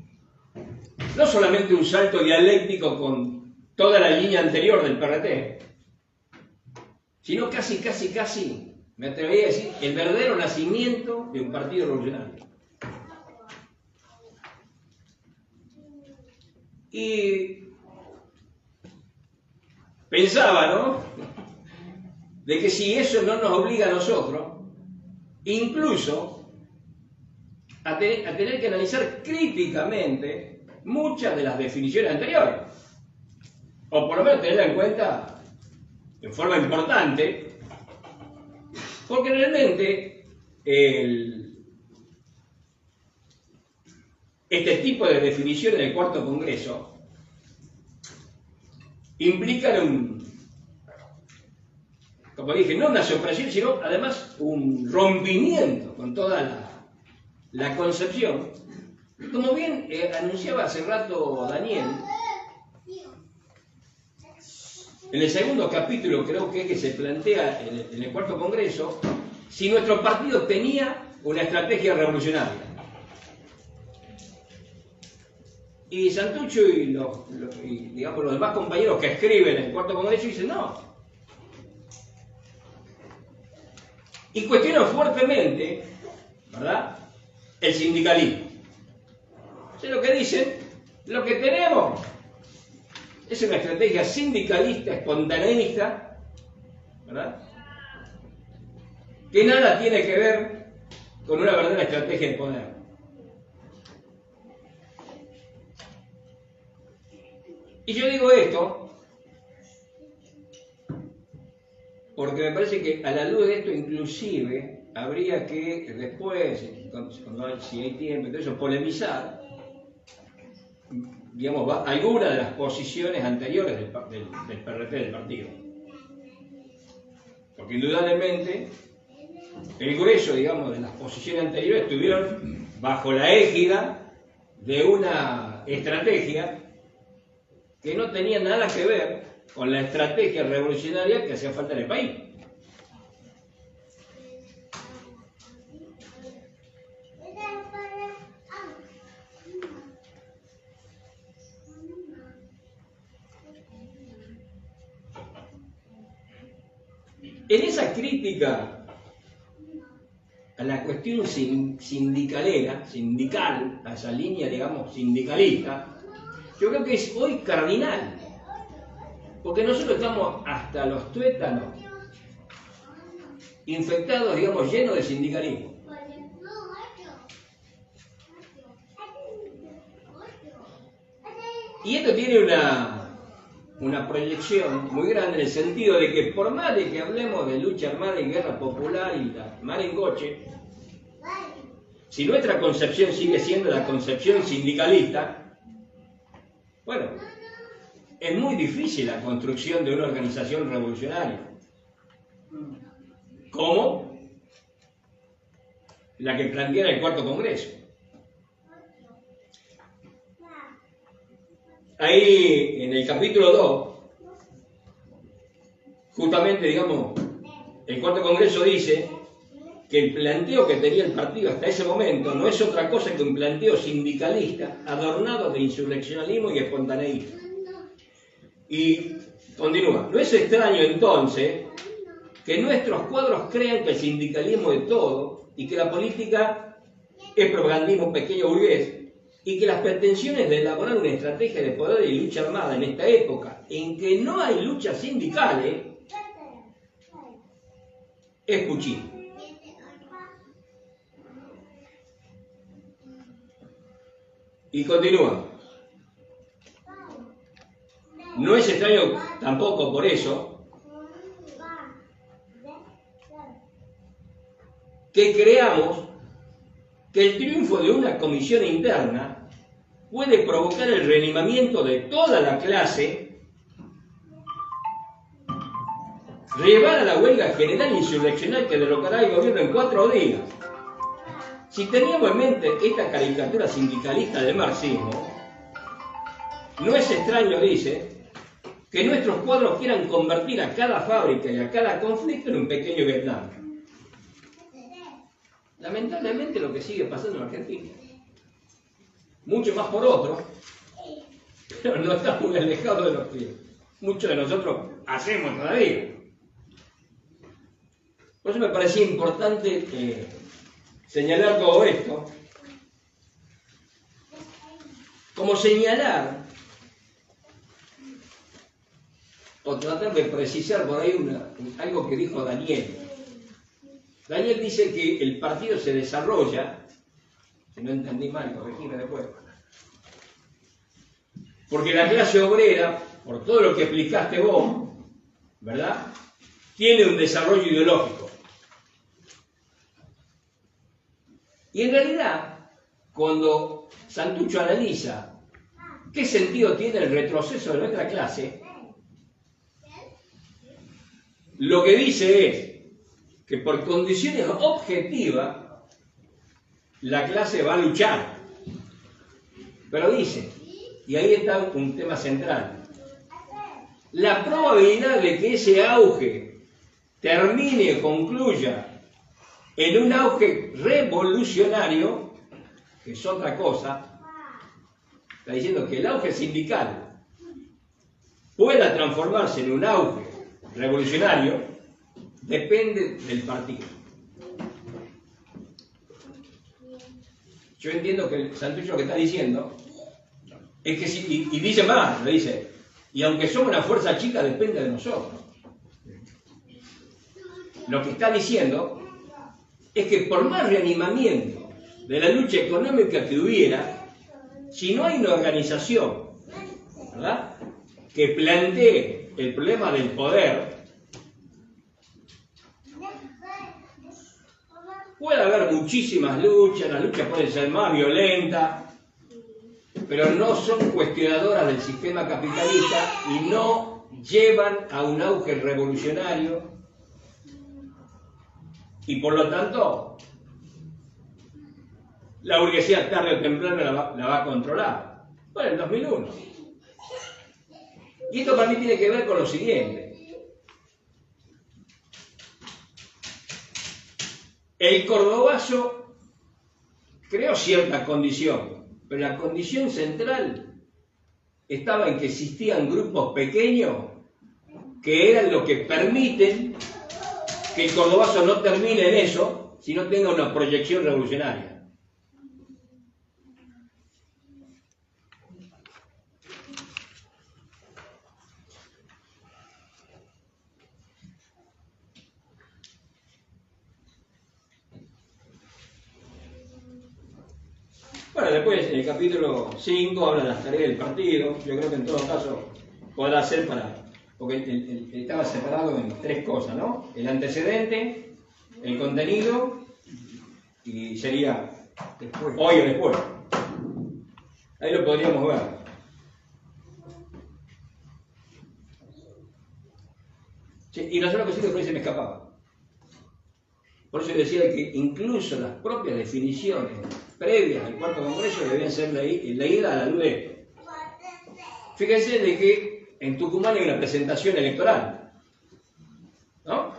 no solamente un salto dialéctico con toda la línea anterior del PRT, sino casi, me atrevería a decir, el verdadero nacimiento de un partido revolucionario. Y pensaba, ¿no?, de que si eso no nos obliga a nosotros, incluso a tener que analizar críticamente muchas de las definiciones anteriores, o por lo menos tenerla en cuenta en forma importante, porque realmente este tipo de definiciones del Cuarto Congreso implican como dije, no una supresión, sino además un rompimiento con toda la concepción. Como bien anunciaba hace rato Daniel, en el segundo capítulo creo que se plantea en el Cuarto Congreso si nuestro partido tenía una estrategia revolucionaria. Y Santucho y digamos, los demás compañeros que escriben en el Cuarto Congreso dicen no. Y cuestionan fuertemente, ¿verdad?, el sindicalismo. ¿Sé lo que dicen? Lo que tenemos es una estrategia sindicalista, espontaneista, ¿verdad?, que nada tiene que ver con una verdadera estrategia de poder. Y yo digo esto porque me parece que a la luz de esto inclusive habría que después, si hay tiempo, entonces polemizar, digamos, algunas de las posiciones anteriores del PRT, del partido. Porque indudablemente el grueso, digamos, de las posiciones anteriores estuvieron bajo la égida de una estrategia que no tenía nada que ver con la estrategia revolucionaria que hacía falta en el país. En esa crítica a la cuestión sindical, a esa línea, digamos, sindicalista, yo creo que es hoy cardinal. Porque nosotros estamos hasta los tuétanos infectados, digamos, llenos de sindicalismo. Y esto tiene una proyección muy grande en el sentido de que por más de que hablemos de lucha armada y guerra popular y la marengoche, si nuestra concepción sigue siendo la concepción sindicalista, bueno, es muy difícil la construcción de una organización revolucionaria, como la que planteara el Cuarto Congreso. Ahí, en el capítulo 2, justamente, digamos, el Cuarto Congreso dice que el planteo que tenía el partido hasta ese momento no es otra cosa que un planteo sindicalista adornado de insurreccionalismo y espontaneísmo. Y continúa, no es extraño entonces que nuestros cuadros crean que el sindicalismo es todo y que la política es propagandismo pequeño burgués y que las pretensiones de elaborar una estrategia de poder y lucha armada en esta época en que no hay luchas sindicales es cuchillo. Y continúa. No es extraño tampoco por eso que creamos que el triunfo de una comisión interna puede provocar el reanimamiento de toda la clase, llevar a la huelga general insurreccional que derrocará el gobierno en 4 días. Si teníamos en mente esta caricatura sindicalista del marxismo, no es extraño, dice, que nuestros cuadros quieran convertir a cada fábrica y a cada conflicto en un pequeño Vietnam. Lamentablemente lo que sigue pasando en Argentina. Mucho más por otro, pero no está muy alejado de lo que muchos de nosotros hacemos todavía. Por eso me parecía importante señalar todo esto, como señalar o tratar de precisar por ahí algo que dijo Daniel. Daniel dice que el partido se desarrolla, si no entendí mal, corregime después, porque la clase obrera, por todo lo que explicaste vos, ¿verdad?, tiene un desarrollo ideológico. Y en realidad, cuando Santucho analiza qué sentido tiene el retroceso de nuestra clase, lo que dice es que por condiciones objetivas la clase va a luchar. Pero dice, y ahí está un tema central, la probabilidad de que ese auge termine, concluya en un auge revolucionario, que es otra cosa, está diciendo que el auge sindical pueda transformarse en un auge revolucionario, depende del partido. Yo entiendo que Santucho lo que está diciendo es que si, y dice más, le dice, y aunque somos una fuerza chica, depende de nosotros. Lo que está diciendo es que por más reanimamiento de la lucha económica que hubiera, si no hay una organización, ¿verdad?, que plantee el problema del poder, puede haber muchísimas luchas, las luchas pueden ser más violentas, pero no son cuestionadoras del sistema capitalista y no llevan a un auge revolucionario, y por lo tanto la burguesía tarde o temprano la va a controlar. Bueno, en 2001. Y esto para mí tiene que ver con lo siguiente. El cordobazo creó cierta condición, pero la condición central estaba en que existían grupos pequeños que eran los que permiten que el cordobazo no termine en eso, sino tenga una proyección revolucionaria. Bueno, después en el capítulo 5 habla de las tareas del partido. Yo creo que en todo caso podrá ser porque estaba separado en tres cosas, ¿no? El antecedente, el contenido y sería después. Hoy o después. Ahí lo podríamos ver. Sí, y la sola cosa que por ahí se me escapaba. Por eso decía que incluso las propias definiciones previas al cuarto congreso debían ser leídas a la luz de esto. Fíjense de que en Tucumán hay una presentación electoral, ¿no?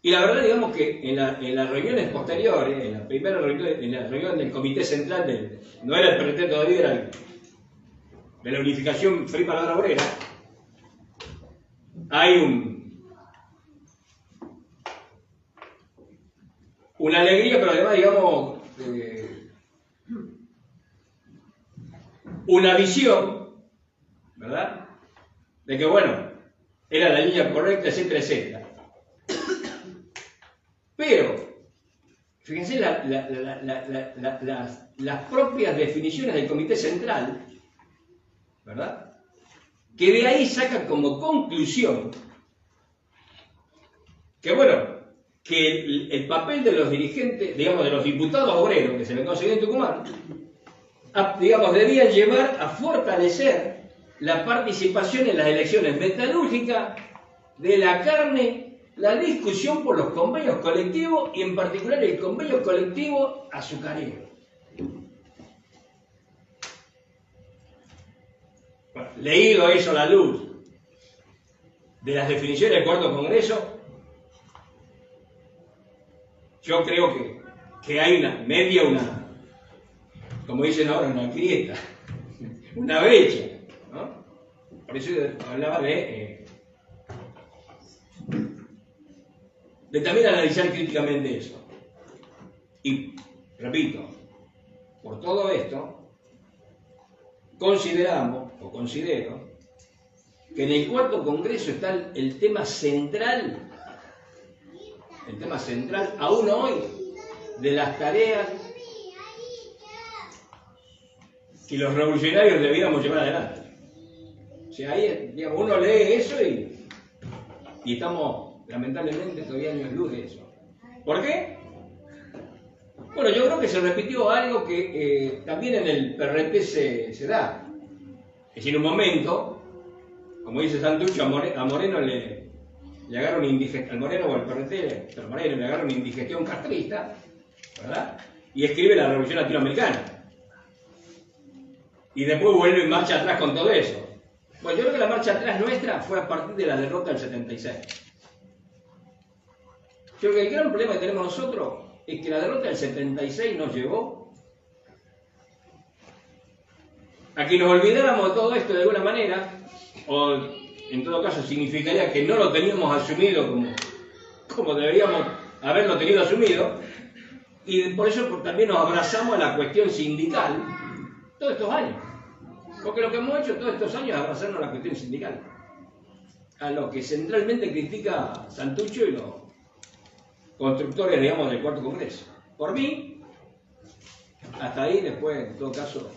Y la verdad, digamos que en las reuniones posteriores, en la primera reunión, en la reunión del Comité Central, no era el PRT todavía, era de la Unificación Free Palabra Obrera, hay una alegría, pero además, digamos, una visión, ¿verdad?, de que, bueno, era la línea correcta, etcétera, etcétera. Pero, fíjense las propias definiciones del Comité Central, ¿verdad?, que de ahí sacan como conclusión que, bueno, que el papel de los dirigentes, digamos, de los diputados obreros que se le consiguió en Tucumán, digamos, debían llevar a fortalecer la participación en las elecciones metalúrgicas, de la carne, la discusión por los convenios colectivos y en particular el convenio colectivo azucarero. Bueno, leído eso a la luz de las definiciones del cuarto congreso, yo creo que hay como dicen ahora, una grieta, una brecha, ¿no? Por eso hablaba de también analizar críticamente eso. Y, repito, por todo esto, considero que en el cuarto congreso está el tema central, aún hoy, de las tareas que los revolucionarios debíamos llevar adelante. O sea, ahí, digamos, uno lee eso y estamos, lamentablemente, todavía años luz de eso. ¿Por qué? Bueno, yo creo que se repitió algo que también en el PRT se da. Es decir, en un momento, como dice Santucho, a Moreno le agarra una indigestión, al Moreno o al PRT, pero Moreno le agarra una indigestión castrista, ¿verdad? Y escribe la Revolución Latinoamericana. Y después vuelve en marcha atrás con todo eso. Bueno, yo creo que la marcha atrás nuestra fue a partir de la derrota del 76. Yo creo que el gran problema que tenemos nosotros es que la derrota del 76 nos llevó a que nos olvidáramos de todo esto de alguna manera, o en todo caso significaría que no lo teníamos asumido como deberíamos haberlo tenido asumido, y por eso también nos abrazamos a la cuestión sindical todos estos años. Porque lo que hemos hecho todos estos años es abrazarnos a la cuestión sindical, a lo que centralmente critica Santucho y los constructores, digamos, del cuarto congreso. Por mí, hasta ahí, después, en todo caso.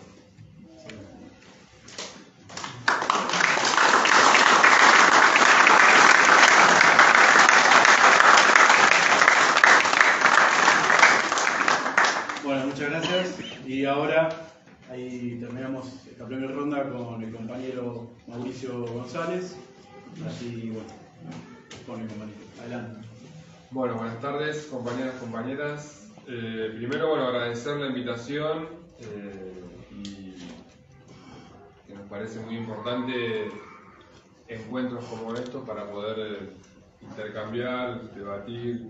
Bueno, muchas gracias. Y ahora, ahí terminamos esta primera ronda con el compañero Mauricio González. Así, bueno, con el compañero. Adelante. Bueno, buenas tardes, compañeras, compañeras. Primero, bueno, agradecer la invitación y que nos parece muy importante encuentros como estos para poder intercambiar, debatir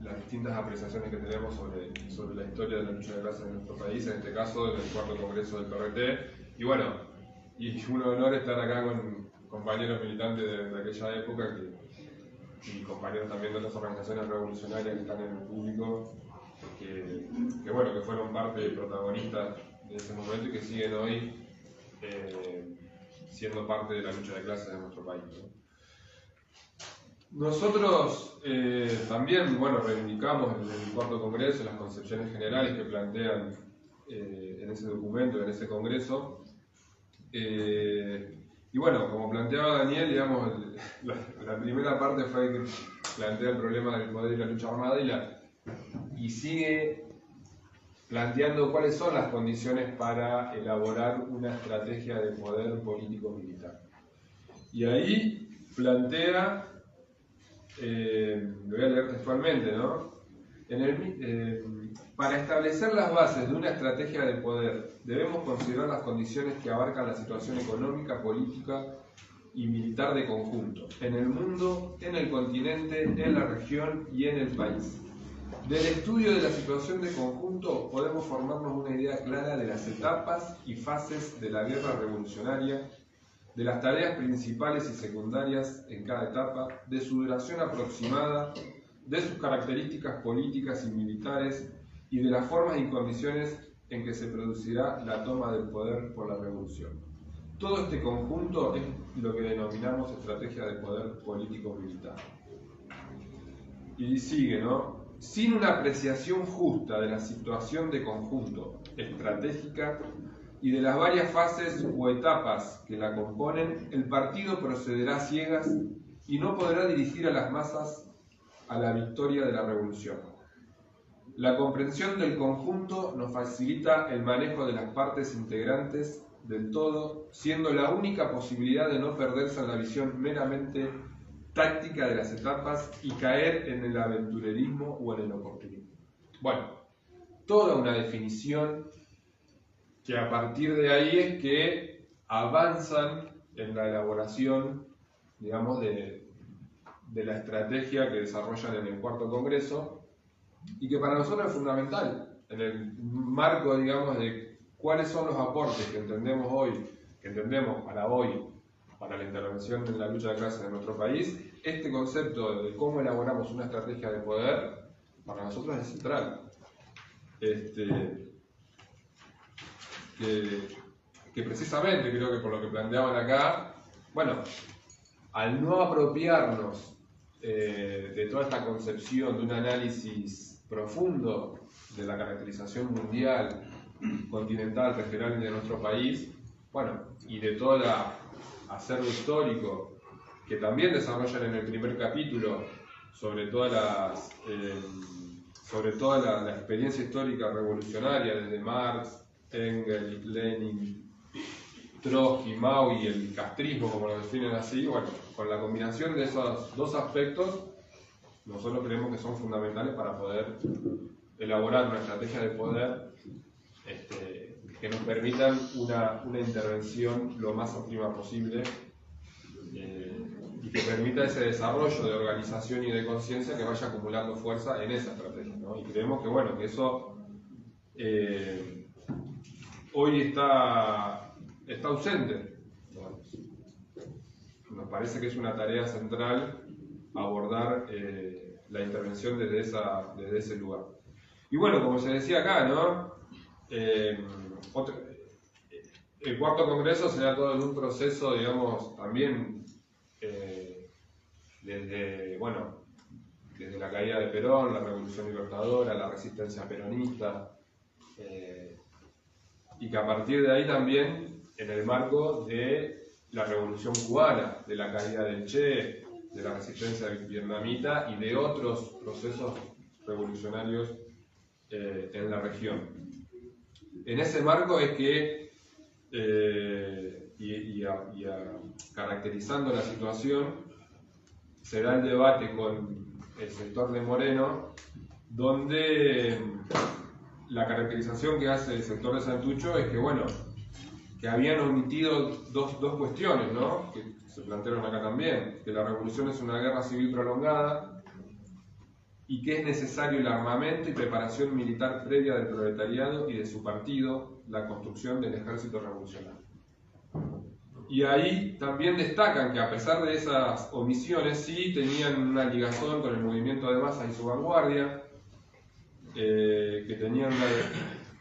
las distintas apreciaciones que tenemos sobre la historia de la lucha de clases en nuestro país, en este caso del cuarto congreso del PRT. Y bueno, y un honor estar acá con compañeros militantes de aquella época y compañeros también de otras organizaciones revolucionarias que están en el público, que bueno, que fueron parte protagonistas de ese momento y que siguen hoy siendo parte de la lucha de clases de nuestro país, ¿no? Nosotros también, bueno, reivindicamos en el cuarto congreso las concepciones generales que plantean en ese documento, en ese congreso. Y bueno, como planteaba Daniel, digamos, la primera parte fue que plantea el problema del poder y la lucha armada y sigue planteando cuáles son las condiciones para elaborar una estrategia de poder político-militar. Y ahí plantea, lo voy a leer textualmente, ¿no? Para establecer las bases de una estrategia de poder, debemos considerar las condiciones que abarcan la situación económica, política y militar de conjunto, en el mundo, en el continente, en la región y en el país. Del estudio de la situación de conjunto podemos formarnos una idea clara de las etapas y fases de la guerra revolucionaria, de las tareas principales y secundarias en cada etapa, de su duración aproximada, de sus características políticas y militares y de las formas y condiciones en que se producirá la toma del poder por la revolución. Todo este conjunto es lo que denominamos estrategia de poder político-militar. Y sigue, ¿no? Sin una apreciación justa de la situación de conjunto estratégica y de las varias fases o etapas que la componen, el partido procederá a ciegas y no podrá dirigir a las masas a la victoria de la revolución. La comprensión del conjunto nos facilita el manejo de las partes integrantes del todo, siendo la única posibilidad de no perderse en la visión meramente táctica de las etapas y caer en el aventurerismo o en el oportunismo. Bueno, toda una definición que a partir de ahí es que avanzan en la elaboración, digamos, de la estrategia que desarrollan en el cuarto congreso y que para nosotros es fundamental en el marco, digamos, de cuáles son los aportes que entendemos hoy, para la intervención en la lucha de clases de nuestro país. Este concepto de cómo elaboramos una estrategia de poder para nosotros es central. Que precisamente creo que por lo que planteaban acá, bueno, al no apropiarnos de toda esta concepción de un análisis profundo de la caracterización mundial, continental, regional de nuestro país, bueno, y de todo el acervo histórico que también desarrollan en el primer capítulo sobre toda la experiencia histórica revolucionaria desde Marx, Engels, Lenin, Trotsky, Mao y el castrismo, como lo definen así. Bueno, con la combinación de esos dos aspectos, nosotros creemos que son fundamentales para poder elaborar una estrategia de poder que nos permitan una intervención lo más óptima posible y que permita ese desarrollo de organización y de conciencia que vaya acumulando fuerza en esa estrategia, ¿no? Y creemos que, bueno, que eso hoy está ausente. Nos parece que es una tarea central abordar la intervención desde ese lugar. Y bueno, como se decía acá, ¿no? El cuarto congreso será todo en un proceso, digamos, también desde la caída de Perón, la Revolución Libertadora, la resistencia peronista, y que a partir de ahí también, en el marco de la Revolución Cubana, de la caída del Che, de la resistencia vietnamita y de otros procesos revolucionarios en la región. En ese marco es que, caracterizando la situación, se da el debate con el sector de Moreno, donde la caracterización que hace el sector de Santucho es que, bueno, que habían omitido dos cuestiones, ¿no? Que se plantearon acá también, que la revolución es una guerra civil prolongada y que es necesario el armamento y preparación militar previa del proletariado y de su partido, la construcción del ejército revolucionario. Y ahí también destacan que a pesar de esas omisiones sí tenían una ligazón con el movimiento de masas y su vanguardia, que tenían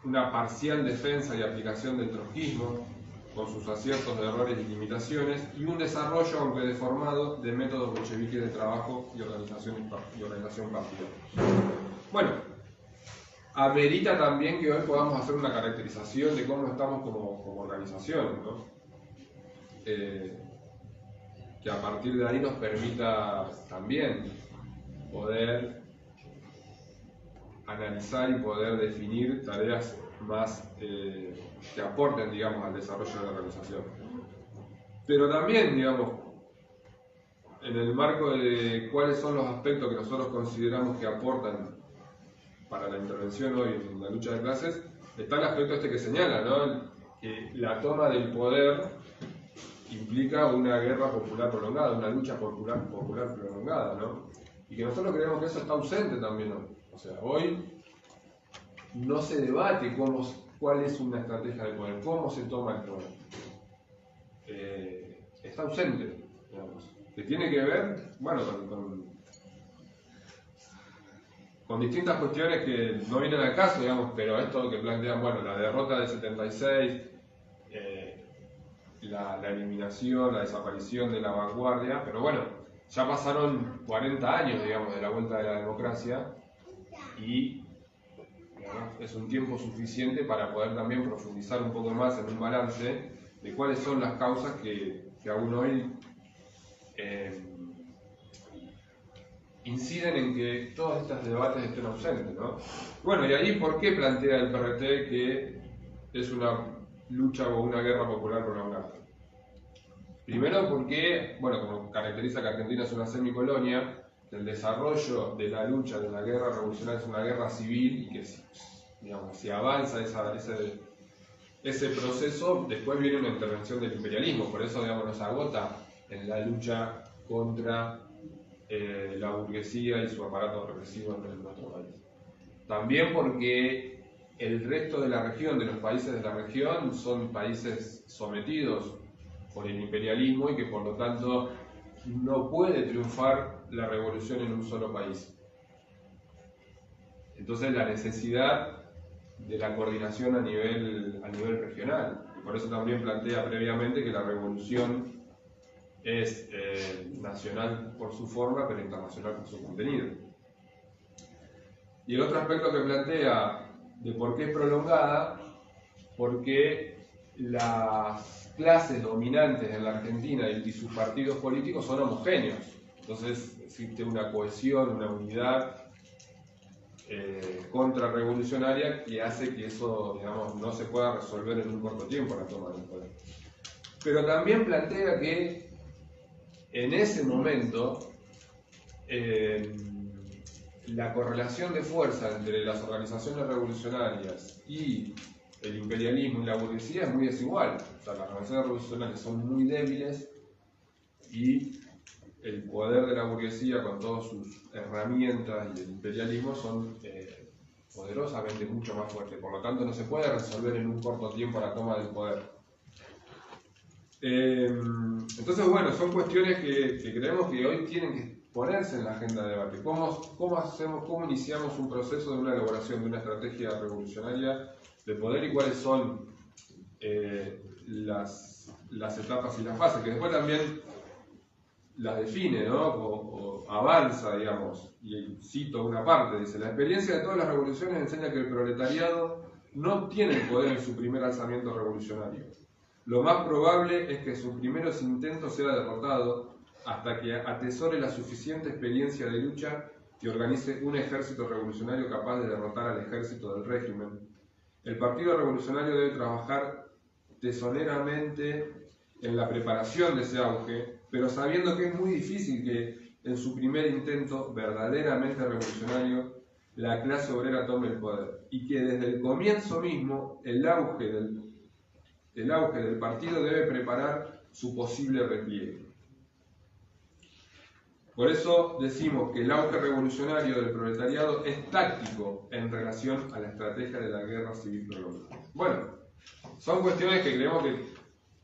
una parcial defensa y aplicación del trotskismo, con sus aciertos, errores y limitaciones, y un desarrollo, aunque deformado, de métodos bolcheviques de trabajo y organización partidaria. Bueno, amerita también que hoy podamos hacer una caracterización de cómo estamos como organización, ¿no? Que a partir de ahí nos permita también poder analizar y poder definir tareas más que aporten, digamos, al desarrollo de la organización. Pero también, digamos, en el marco de cuáles son los aspectos que nosotros consideramos que aportan para la intervención hoy en la lucha de clases, está el aspecto que señala, ¿no? Que la toma del poder implica una guerra popular prolongada, una lucha popular prolongada, ¿no? Y que nosotros creemos que eso está ausente también hoy. O sea, hoy no se debate cuál es una estrategia de poder, cómo se toma el poder. Está ausente, digamos. Que tiene que ver, bueno, con distintas cuestiones que no vienen al caso, digamos, pero esto que plantean, bueno, la derrota del 76, la eliminación, la desaparición de la vanguardia, pero bueno, ya pasaron 40 años, digamos, de la vuelta de la democracia y, digamos, es un tiempo suficiente para poder también profundizar un poco más en un balance de cuáles son las causas que aún hoy inciden en que todos estos debates estén ausentes, ¿no? Bueno, y ahí, ¿por qué plantea el PRT que es una lucha o una guerra popular prolongada? Primero porque, bueno, como caracteriza que Argentina es una semicolonia, el desarrollo de la lucha de la guerra revolucionaria es una guerra civil y que, digamos, si avanza ese proceso, después viene una intervención del imperialismo, por eso, digamos, nos agota en la lucha contra la burguesía y su aparato represivo en nuestro país. También porque el resto de la región, de los países de la región, son países sometidos por el imperialismo y que por lo tanto no puede triunfar la revolución en un solo país. Entonces la necesidad de la coordinación a nivel regional. Y por eso también plantea previamente que la revolución es nacional por su forma, pero internacional por su contenido. Y el otro aspecto que plantea de por qué es prolongada, porque las clases dominantes en la Argentina y sus partidos políticos son homogéneos. Entonces existe una cohesión, una unidad contrarrevolucionaria que hace que eso, digamos, no se pueda resolver en un corto tiempo la toma del poder. Pero también plantea que en ese momento la correlación de fuerza entre las organizaciones revolucionarias y el imperialismo y la burguesía es muy desigual. O sea, las organizaciones revolucionarias son muy débiles y el poder de la burguesía con todas sus herramientas y el imperialismo son poderosamente mucho más fuertes. Por lo tanto, no se puede resolver en un corto tiempo la toma del poder. Entonces, bueno, son cuestiones que creemos que hoy tienen que ponerse en la agenda de debate. ¿Cómo iniciamos un proceso de una elaboración de una estrategia revolucionaria de poder y cuáles son las etapas y las fases? Que después también las define, ¿no? O avanza, digamos, y cito una parte, dice: la experiencia de todas las revoluciones enseña que el proletariado no obtiene el poder en su primer alzamiento revolucionario. Lo más probable es que sus primeros intentos sea derrotado hasta que atesore la suficiente experiencia de lucha y organice un ejército revolucionario capaz de derrotar al ejército del régimen. El Partido Revolucionario debe trabajar tesoneramente en la preparación de ese auge, pero sabiendo que es muy difícil que en su primer intento verdaderamente revolucionario la clase obrera tome el poder, y que desde el comienzo mismo el auge del partido debe preparar su posible repliegue. Por eso decimos que el auge revolucionario del proletariado es táctico en relación a la estrategia de la guerra civil prolongada. Bueno, son cuestiones que creemos que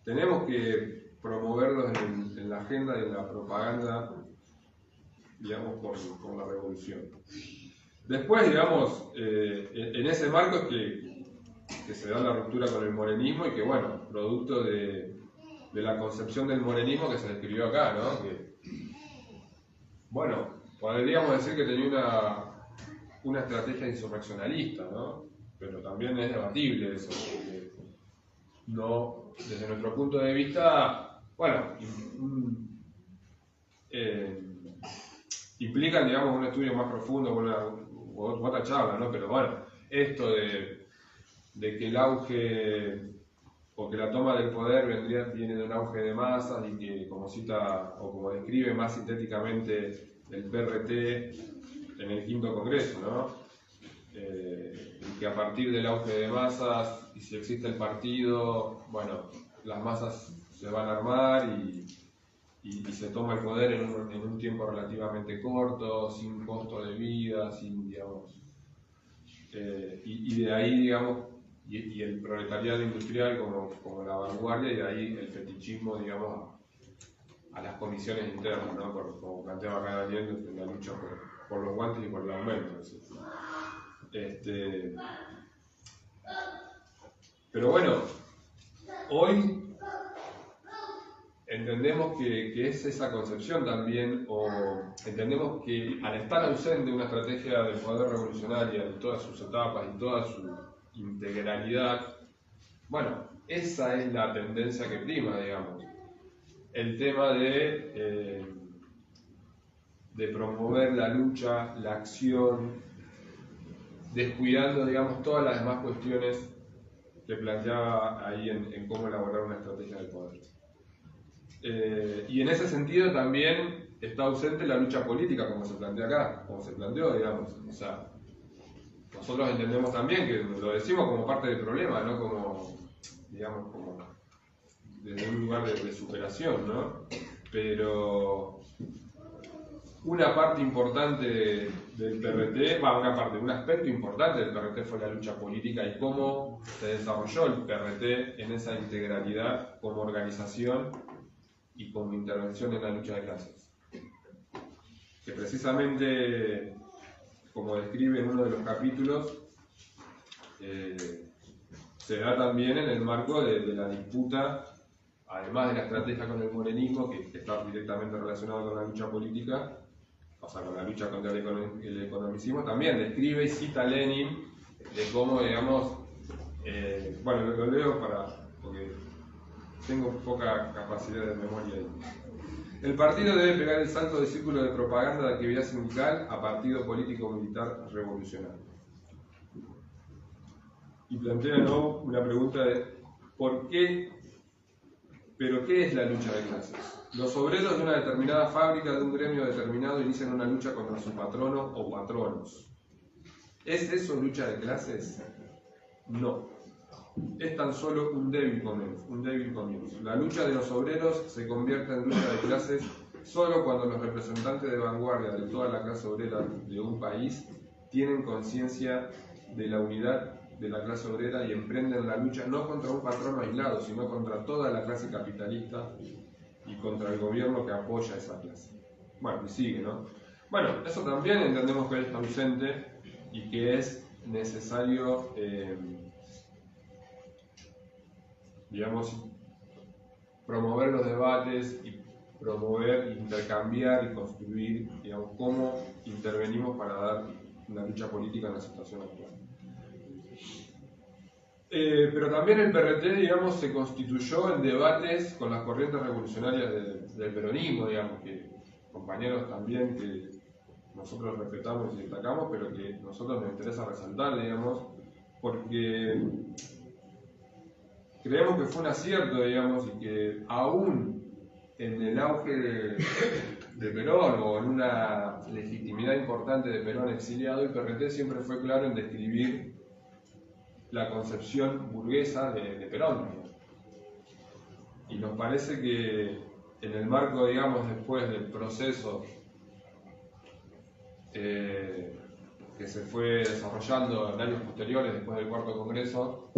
tenemos que promoverlos en la agenda y en la propaganda, digamos, por la revolución. Después, digamos, en ese marco es que se da la ruptura con el morenismo y que, bueno, producto de la concepción del morenismo que se describió acá, ¿no? Que, bueno, podríamos decir que tenía una estrategia insurreccionalista, ¿no? Pero también es debatible eso, porque no, desde nuestro punto de vista, bueno, implican, digamos, un estudio más profundo, otra charla, ¿no? Pero bueno, esto de que el auge o que la toma del poder viene de un auge de masas y que, como cita o como describe más sintéticamente el PRT en el quinto congreso, ¿no? Que a partir del auge de masas, y si existe el partido, bueno, las masas se van a armar y se toma el poder en un tiempo relativamente corto, sin costo de vida, sin, digamos, y de ahí, digamos, y el proletariado industrial como la vanguardia, y de ahí el fetichismo, digamos, a las comisiones internas, ¿no? Como planteaba acá Daniel, en la lucha por los guantes y por el aumento. Pero bueno, hoy entendemos que es esa concepción también, o entendemos que al estar ausente una estrategia del poder revolucionaria en todas sus etapas y toda su integralidad, bueno, esa es la tendencia que prima, digamos. El tema de promover la lucha, la acción, descuidando, digamos, todas las demás cuestiones que planteaba ahí en cómo elaborar una estrategia del poder. Y en ese sentido también está ausente la lucha política, como se plantea acá, como se planteó, digamos. O sea, nosotros entendemos también que lo decimos como parte del problema, ¿no? Como, digamos, como desde un lugar de superación, ¿no? Pero una parte importante del PRT, un aspecto importante del PRT fue la lucha política y cómo se desarrolló el PRT en esa integralidad como organización y como intervención en la lucha de clases. Que precisamente, como describe en uno de los capítulos, se da también en el marco de la disputa además de la estrategia con el morenismo, que está directamente relacionado con la lucha política, o sea, con la lucha contra el economicismo, también describe y cita a Lenin de cómo, digamos, bueno, lo leo porque tengo poca capacidad de memoria ahí. El partido debe pegar el salto de círculo de propaganda de actividad sindical a partido político-militar revolucionario. Y plantea ¿no? una pregunta de ¿por qué? ¿Pero qué es la lucha de clases? Los obreros de una determinada fábrica, de un gremio determinado, inician una lucha contra su patrono o patronos. ¿Es eso lucha de clases? No. Es tan solo un débil comienzo. La lucha de los obreros se convierte en lucha de clases solo cuando los representantes de vanguardia de toda la clase obrera de un país tienen conciencia de la unidad de la clase obrera y emprenden la lucha no contra un patrón aislado, sino contra toda la clase capitalista y contra el gobierno que apoya a esa clase. Bueno, y sigue, ¿no? Bueno, eso también entendemos que está ausente y que es necesario, digamos, promover los debates y promover, intercambiar y construir, digamos, cómo intervenimos para dar una lucha política en la situación actual. Pero también el PRT, digamos, se constituyó en debates con las corrientes revolucionarias del peronismo, digamos, que compañeros también que nosotros respetamos y destacamos, pero que a nosotros nos interesa resaltar, digamos, porque creemos que fue un acierto, digamos, y que aún en el auge de Perón o en una legitimidad importante de Perón exiliado, el PRT siempre fue claro en describir la concepción burguesa de Perón. Y nos parece que en el marco, digamos, después del proceso que se fue desarrollando en años posteriores, después del cuarto congreso,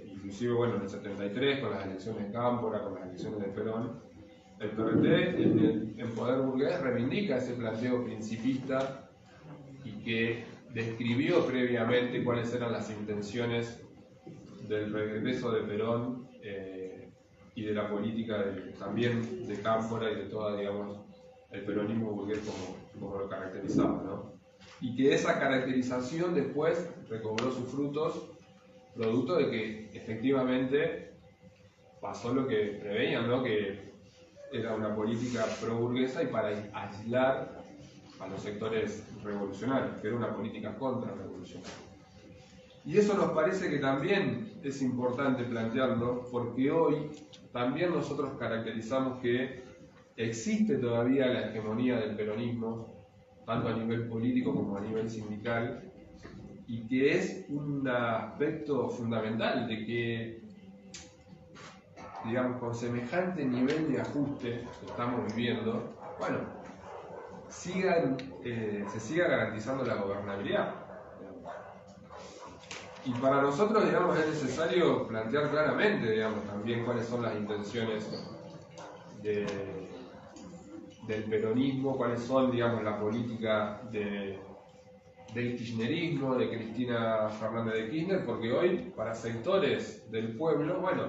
inclusive, bueno, en el 73, con las elecciones de Cámpora, con las elecciones de Perón, el PRT en Poder Burgués reivindica ese planteo principista y que describió previamente cuáles eran las intenciones del regreso de Perón y de la política también de Cámpora y de toda, digamos, el peronismo burgués como lo caracterizaba, ¿no? Y que esa caracterización después recobró sus frutos, producto de que efectivamente pasó lo que preveían, ¿no? Que era una política pro-burguesa y para aislar a los sectores revolucionarios, que era una política contra-revolucionaria. Y eso nos parece que también es importante plantearlo, porque hoy también nosotros caracterizamos que existe todavía la hegemonía del peronismo, tanto a nivel político como a nivel sindical, y que es un aspecto fundamental de que, digamos, con semejante nivel de ajuste que estamos viviendo, bueno, se siga garantizando la gobernabilidad. Y para nosotros, digamos, es necesario plantear claramente, digamos, también cuáles son las intenciones del peronismo, cuáles son, digamos, la política del kirchnerismo, de Cristina Fernández de Kirchner, porque hoy, para sectores del pueblo, bueno,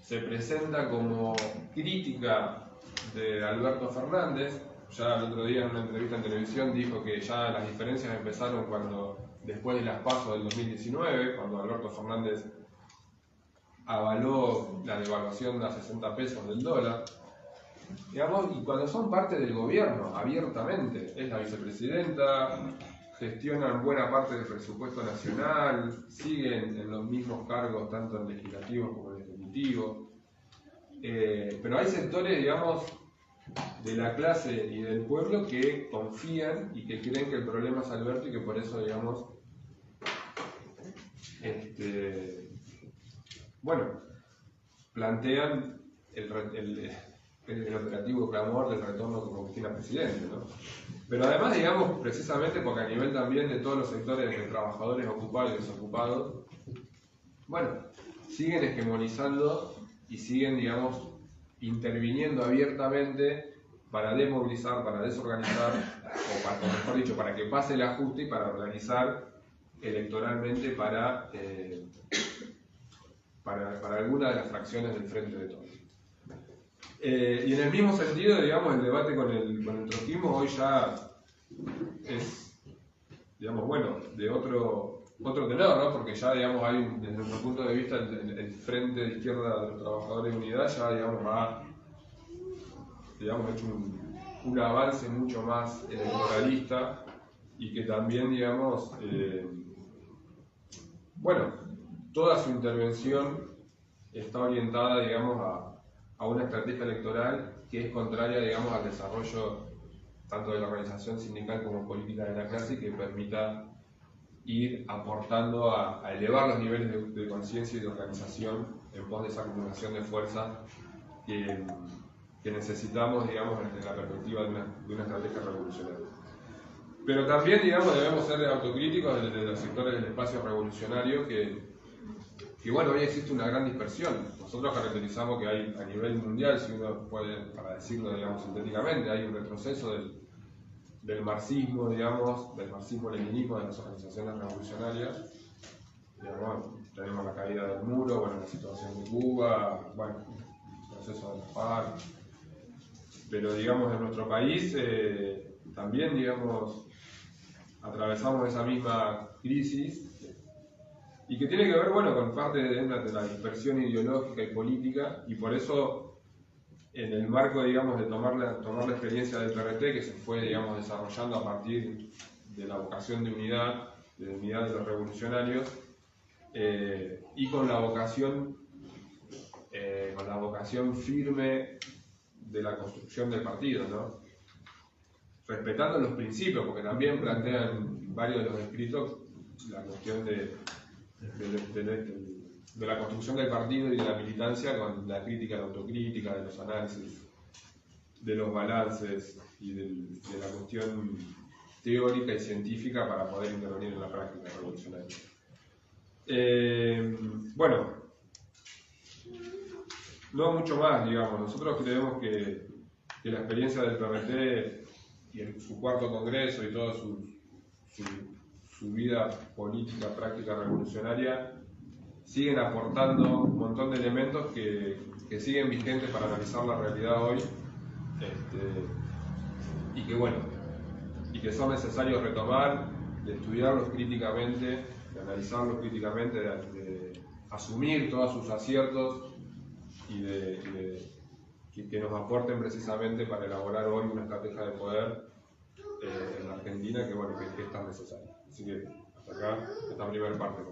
se presenta como crítica de Alberto Fernández. Ya el otro día en una entrevista en televisión dijo que ya las diferencias empezaron después de las PASO del 2019, cuando Alberto Fernández avaló la devaluación a 60 pesos del dólar. Digamos, y cuando son parte del gobierno, abiertamente, es la vicepresidenta, gestionan buena parte del presupuesto nacional, siguen en los mismos cargos, tanto en legislativo como en ejecutivo. Pero hay sectores, digamos, de la clase y del pueblo que confían y que creen que el problema es Alberto y que por eso, digamos, bueno, plantean el operativo clamor del retorno como Cristina presidente, ¿no? Pero además, digamos, precisamente porque a nivel también de todos los sectores de trabajadores ocupados y desocupados, bueno, siguen hegemonizando y siguen, digamos, interviniendo abiertamente para desmovilizar, para desorganizar, o mejor dicho, para que pase el ajuste y para organizar electoralmente para para alguna de las fracciones del Frente de Todos. Y en el mismo sentido, digamos, el debate con el trotskismo hoy ya es, digamos, bueno, de otro tenor, ¿no? Porque ya, digamos, hay, desde nuestro punto de vista, el Frente de Izquierda de los Trabajadores de Unidad ya, digamos, ha, digamos, hecho un avance mucho más electoralista y que también, digamos, bueno, toda su intervención está orientada, digamos, a una estrategia electoral que es contraria, digamos, al desarrollo tanto de la organización sindical como política de la clase, que permita ir aportando a elevar los niveles de conciencia y de organización en pos de esa acumulación de fuerza que necesitamos, digamos, desde la perspectiva de una estrategia revolucionaria. Pero también, digamos, debemos ser autocríticos desde los sectores del espacio revolucionario que bueno, hoy existe una gran dispersión. Nosotros caracterizamos que hay a nivel mundial, si uno puede, para decirlo, digamos, sintéticamente, hay un retroceso del marxismo, digamos, del marxismo-leninismo de las organizaciones revolucionarias. Digamos, tenemos la caída del muro, bueno, la situación de Cuba, bueno, el proceso de la FARC. Pero, digamos, en nuestro país también, digamos, atravesamos esa misma crisis y que tiene que ver, bueno, con parte de la dispersión ideológica y política, y por eso, en el marco, digamos, de tomar la experiencia del PRT, que se fue, digamos, desarrollando a partir de la vocación de unidad de los revolucionarios, y con la vocación firme de la construcción del partido, ¿no? Respetando los principios, porque también plantean varios de los escritos la cuestión de la construcción del partido y de la militancia, con la crítica, la autocrítica, de los análisis, de los balances y de la cuestión teórica y científica para poder intervenir en la práctica revolucionaria. Bueno, no mucho más, digamos. Nosotros creemos que la experiencia del PRT y su cuarto congreso y toda su vida política, práctica revolucionaria, siguen aportando un montón de elementos que siguen vigentes para analizar la realidad hoy, y que, bueno, y que son necesarios retomar, de estudiarlos críticamente, de analizarlos críticamente, de asumir todos sus aciertos y que nos aporten precisamente para elaborar hoy una estrategia de poder en la Argentina que, bueno, que es tan necesaria. Así que hasta acá, esta primera parte.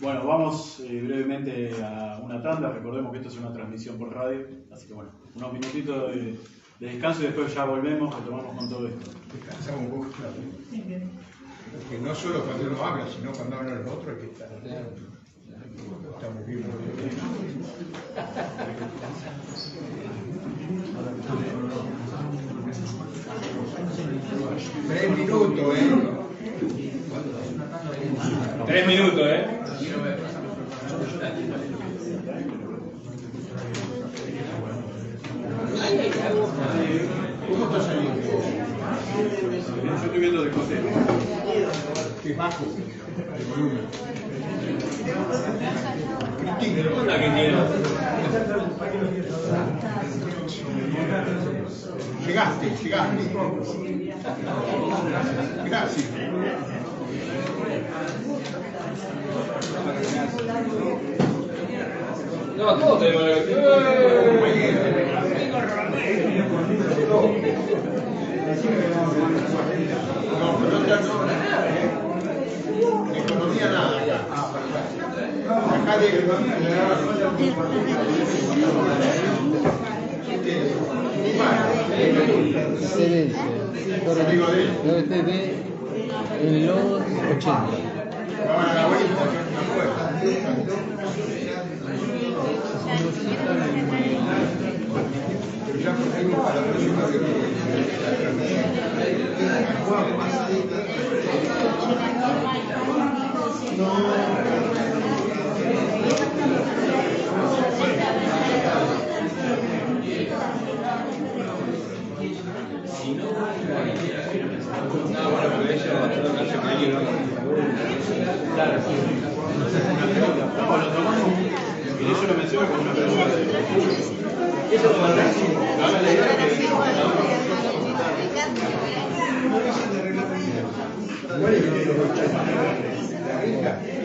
Bueno, vamos brevemente a una tanda. Recordemos que esto es una transmisión por radio, así que bueno, unos minutitos de descanso y después ya volvemos, retomamos con todo esto. Descansamos un poco, claro. Porque no solo cuando uno habla, sino cuando hablan los otros hay que estar. Estamos bien. 3 minutos, 3 minutos, ¿Cómo está saliendo? Yo estoy viendo de José. Que bajo el volumen. ¿Onda que tiene? Llegaste. Gracias. No, todos tenemos No, pero no nada. Economía nada acá. Acá de TV en los 80. Vamos a la vuelta, pero ya pusimos para la próxima que Claro, sí. No, lo tomamos, y eso lo menciono como una pregunta de eso lo ahora la idea es que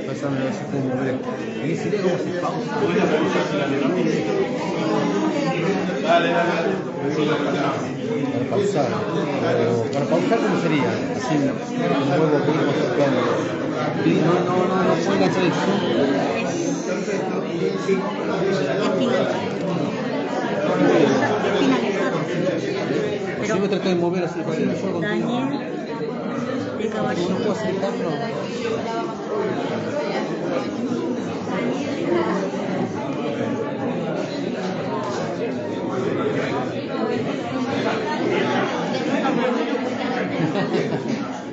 Pasando así como ahí sería como si pausa. Dale. Para pausar. Para pausar, ¿cómo sería? Así un juego que íbamos tocando. Y no puedo enganchar el zoom. Yo me trato de mover así, para yo contigo. Daniel de Caballero. No puedo acercarlo.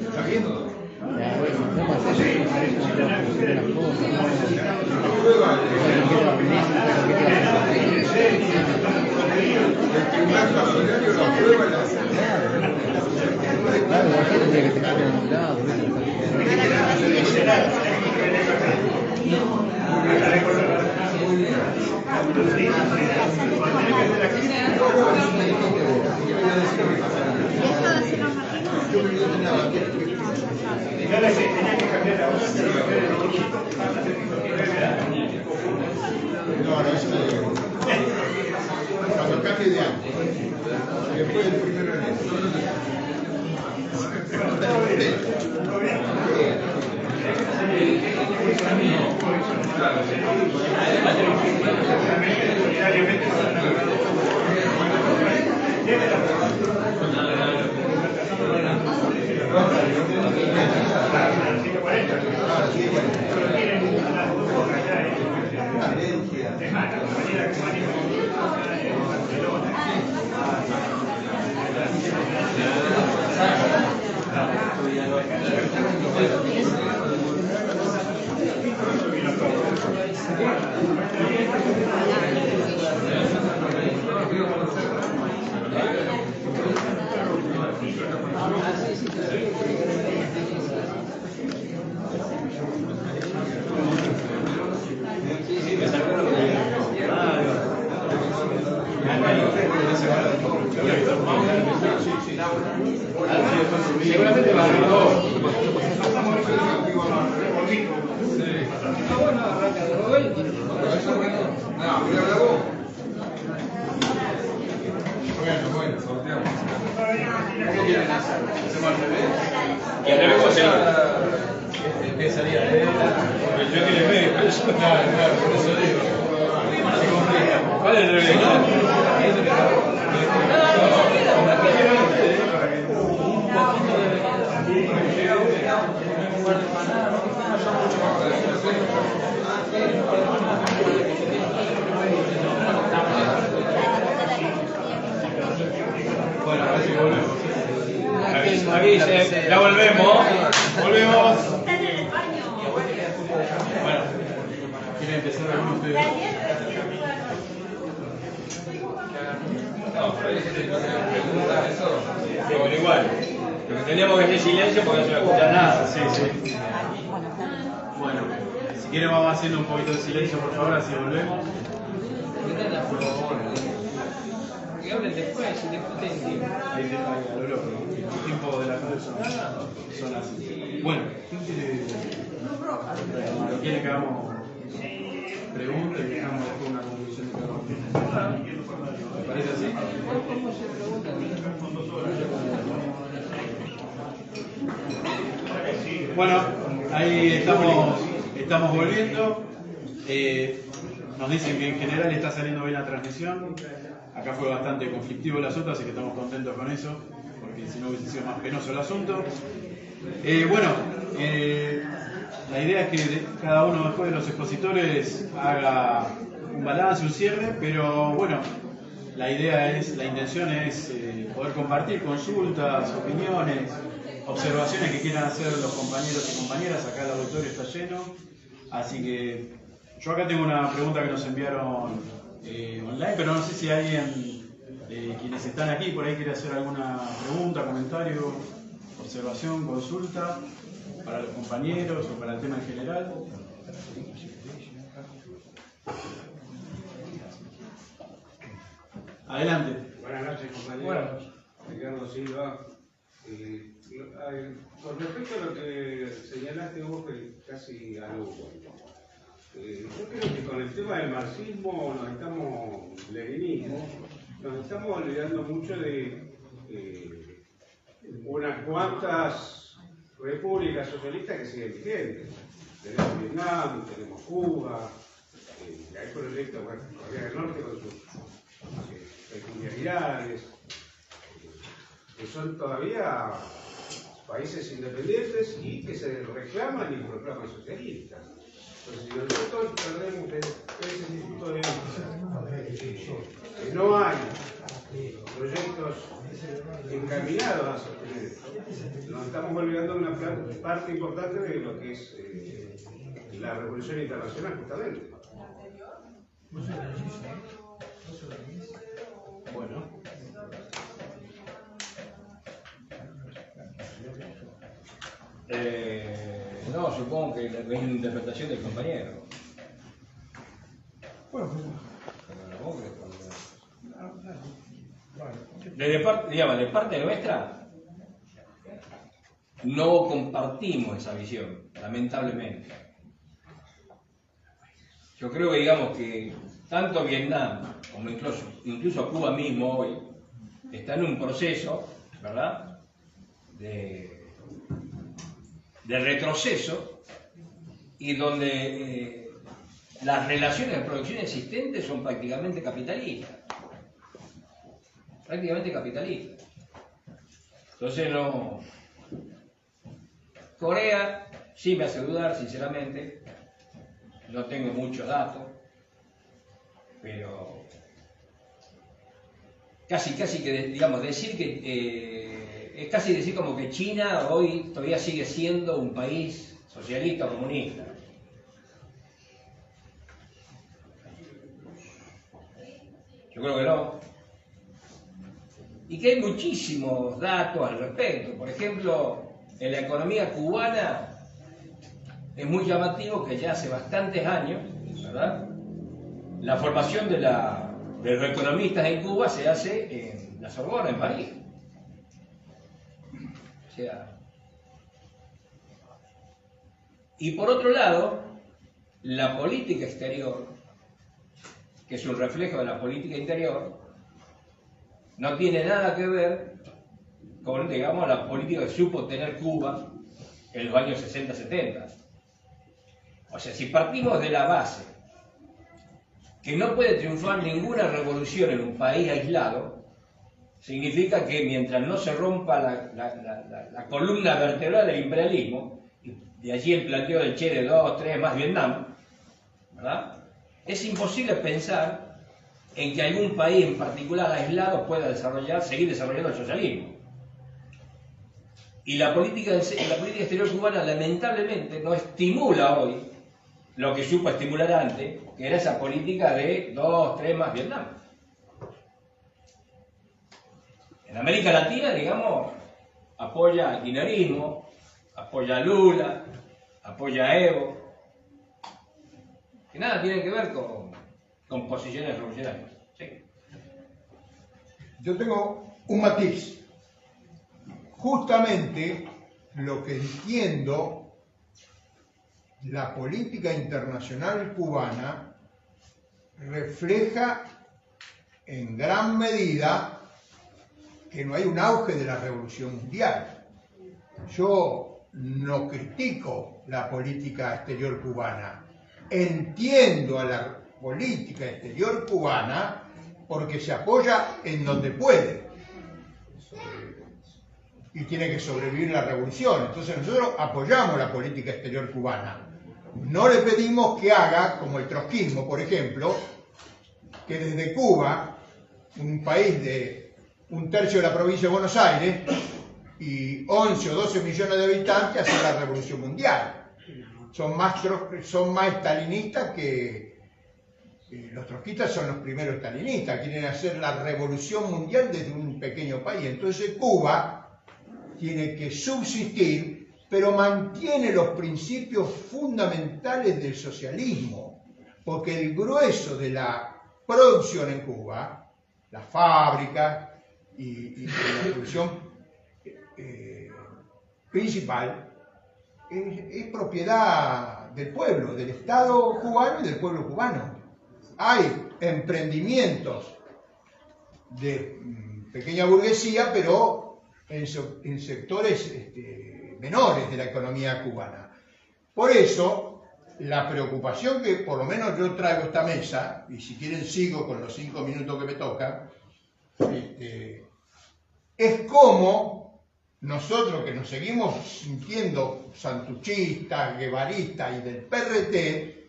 ¿Está viendo? Claro, la gente tiene que te ponen a un lado. No, eso no digo. Cuando cambie de año. Después del 1 de enero. Seguramente va a haber dos. Bueno, sorteamos. ¿Cómo quieren hacer? ¿Hacemos al revés? Y al revés, ¿cómo sería? Empezaría de yo que le pegue. Claro, por eso digo. Se complica. ¿Cuál es el revés? Bueno, a ver si volvemos. Avise, ya volvemos. Volvemos. Bueno, ¿quieren empezar alguno de ustedes? No, pero ahí se te pregunta eso. Sí, pero igual. Lo que teníamos que hacer silencio porque no se va a escuchar nada. Sí. Bueno, si quieren vamos haciendo un poquito de silencio, por favor, así volvemos. Que hablen después, si discuten. Ahí te a lo loco. Los tiempos de la radio son así. Bueno, ¿quién quiere? ¿Quieren que hagamos preguntas y dejamos después una conclusión de cada uno? ¿Me parece así? Bueno, ahí estamos volviendo. Nos dicen que en general está saliendo bien la transmisión. Acá fue bastante conflictivo el asunto, así que estamos contentos con eso, porque si no hubiese sido más penoso el asunto. La idea es que cada uno después de los expositores haga un balance, un cierre, pero bueno, la intención es poder compartir consultas, opiniones, observaciones que quieran hacer los compañeros y compañeras. Acá el auditorio está lleno, así que yo acá tengo una pregunta que nos enviaron online, pero no sé si alguien Quienes están aquí, por ahí quieren hacer alguna pregunta, comentario, observación, consulta para los compañeros o para el tema en general. Adelante. Buenas noches, compañeros. Buenas noches. Ricardo Silva. Con respecto a lo que señalaste vos, que casi algo. Yo creo que con el tema del marxismo, leninismo, nos estamos olvidando mucho de unas cuantas repúblicas socialistas que siguen vigentes. Tenemos Vietnam, tenemos Cuba, hay proyectos, bueno, Corea del Norte con sus peculiaridades, que son todavía países independientes y que se reclaman y proclaman socialistas. Entonces, si nosotros perdemos ese punto de vista, que no hay proyectos encaminados a sostener esto, nos estamos olvidando de una parte importante de lo que es la revolución internacional, justamente. Bueno. No, supongo que es una interpretación del compañero. De parte nuestra, no compartimos esa visión, lamentablemente. Yo creo que, digamos, que tanto Vietnam como incluso Cuba mismo hoy está en un proceso, ¿verdad?, de retroceso, y donde las relaciones de producción existentes son prácticamente capitalistas. Entonces no... Corea sí me hace dudar, sinceramente. No tengo muchos datos, pero casi que, digamos, decir que es casi decir como que China hoy todavía sigue siendo un país socialista o comunista. Yo creo que no. Y que hay muchísimos datos al respecto. Por ejemplo, en la economía cubana es muy llamativo que ya hace bastantes años, ¿verdad?, la formación de los economistas en Cuba se hace en la Sorbona, en París. O sea, y por otro lado, la política exterior, que es un reflejo de la política interior, no tiene nada que ver con, digamos, la política que supo tener Cuba en los años 60-70. O sea, si partimos de la base que no puede triunfar ninguna revolución en un país aislado, significa que mientras no se rompa la columna vertebral del imperialismo, y de allí el planteo del Che de 2, 3 más Vietnam, ¿verdad?, es imposible pensar en que algún país en particular aislado pueda seguir desarrollando el socialismo. Y la política exterior cubana lamentablemente no estimula hoy lo que supo estimular antes, que era esa política de 2, 3 más Vietnam. En América Latina, digamos, apoya al kirchnerismo, apoya a Lula, apoya a Evo, que nada tiene que ver con posiciones revolucionarias. ¿Sí? Yo tengo un matiz. Justamente lo que entiendo, la política internacional cubana refleja en gran medida que no hay un auge de la revolución mundial. Yo no critico la política exterior cubana, entiendo a la política exterior cubana porque se apoya en donde puede y tiene que sobrevivir la revolución. Entonces nosotros apoyamos la política exterior cubana. No le pedimos que haga, como el trotskismo, por ejemplo, que desde Cuba, un país de 1/3 de la provincia de Buenos Aires y 11 o 12 millones de habitantes, hace la revolución mundial. Son más estalinistas que los trotskistas son los primeros estalinistas, quieren hacer la revolución mundial desde un pequeño país. Entonces Cuba tiene que subsistir, pero mantiene los principios fundamentales del socialismo, porque el grueso de la producción en Cuba, las fábricas y la producción principal, es propiedad del pueblo, del Estado cubano y del pueblo cubano. Hay emprendimientos de pequeña burguesía, pero en sectores menores de la economía cubana. Por eso, la preocupación que por lo menos yo traigo a esta mesa, y si quieren sigo con los 5 minutos que me tocan, es cómo nosotros que nos seguimos sintiendo santuchistas, guevaristas y del PRT,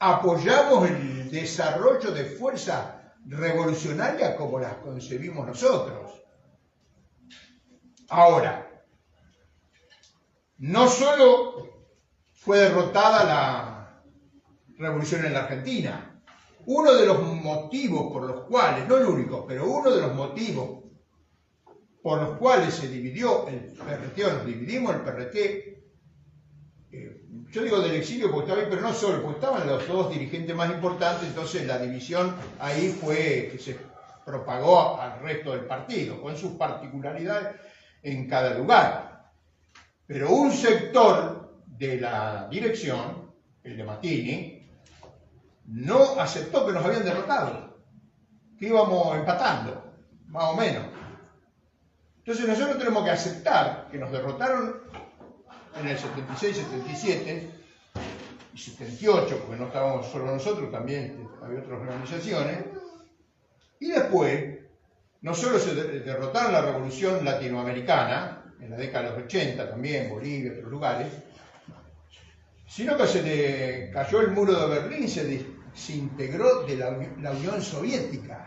apoyamos el desarrollo de fuerzas revolucionarias como las concebimos nosotros. Ahora, no solo fue derrotada la revolución en la Argentina, uno de los motivos por los cuales, no el único, pero uno de los motivos por los cuales se dividió el PRT, o nos dividimos el PRT, yo digo del exilio porque estaba ahí, pero no solo, porque estaban los dos dirigentes más importantes, entonces la división ahí fue que se propagó al resto del partido, con sus particularidades en cada lugar. Pero un sector de la dirección, el de Mattini, no aceptó que nos habían derrotado, que íbamos empatando, más o menos. Entonces nosotros tenemos que aceptar que nos derrotaron en el 76, 77 y 78, porque no estábamos solo nosotros, también había otras organizaciones, y después no solo se derrotaron la revolución latinoamericana, en la década de los 80 también, Bolivia, otros lugares, sino que se le cayó el muro de Berlín, se desintegró de la Unión Soviética.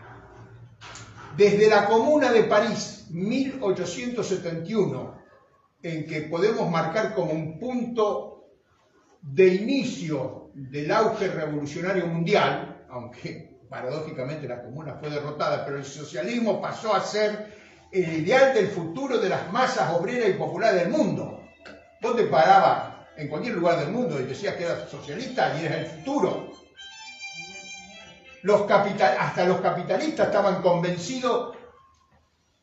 Desde la Comuna de París, 1871, en que podemos marcar como un punto de inicio del auge revolucionario mundial, aunque paradójicamente la Comuna fue derrotada, pero el socialismo pasó a ser el ideal del futuro de las masas obreras y populares del mundo. Vos te parabas en cualquier lugar del mundo y decías que eras socialista y eras el futuro. Hasta los capitalistas estaban convencidos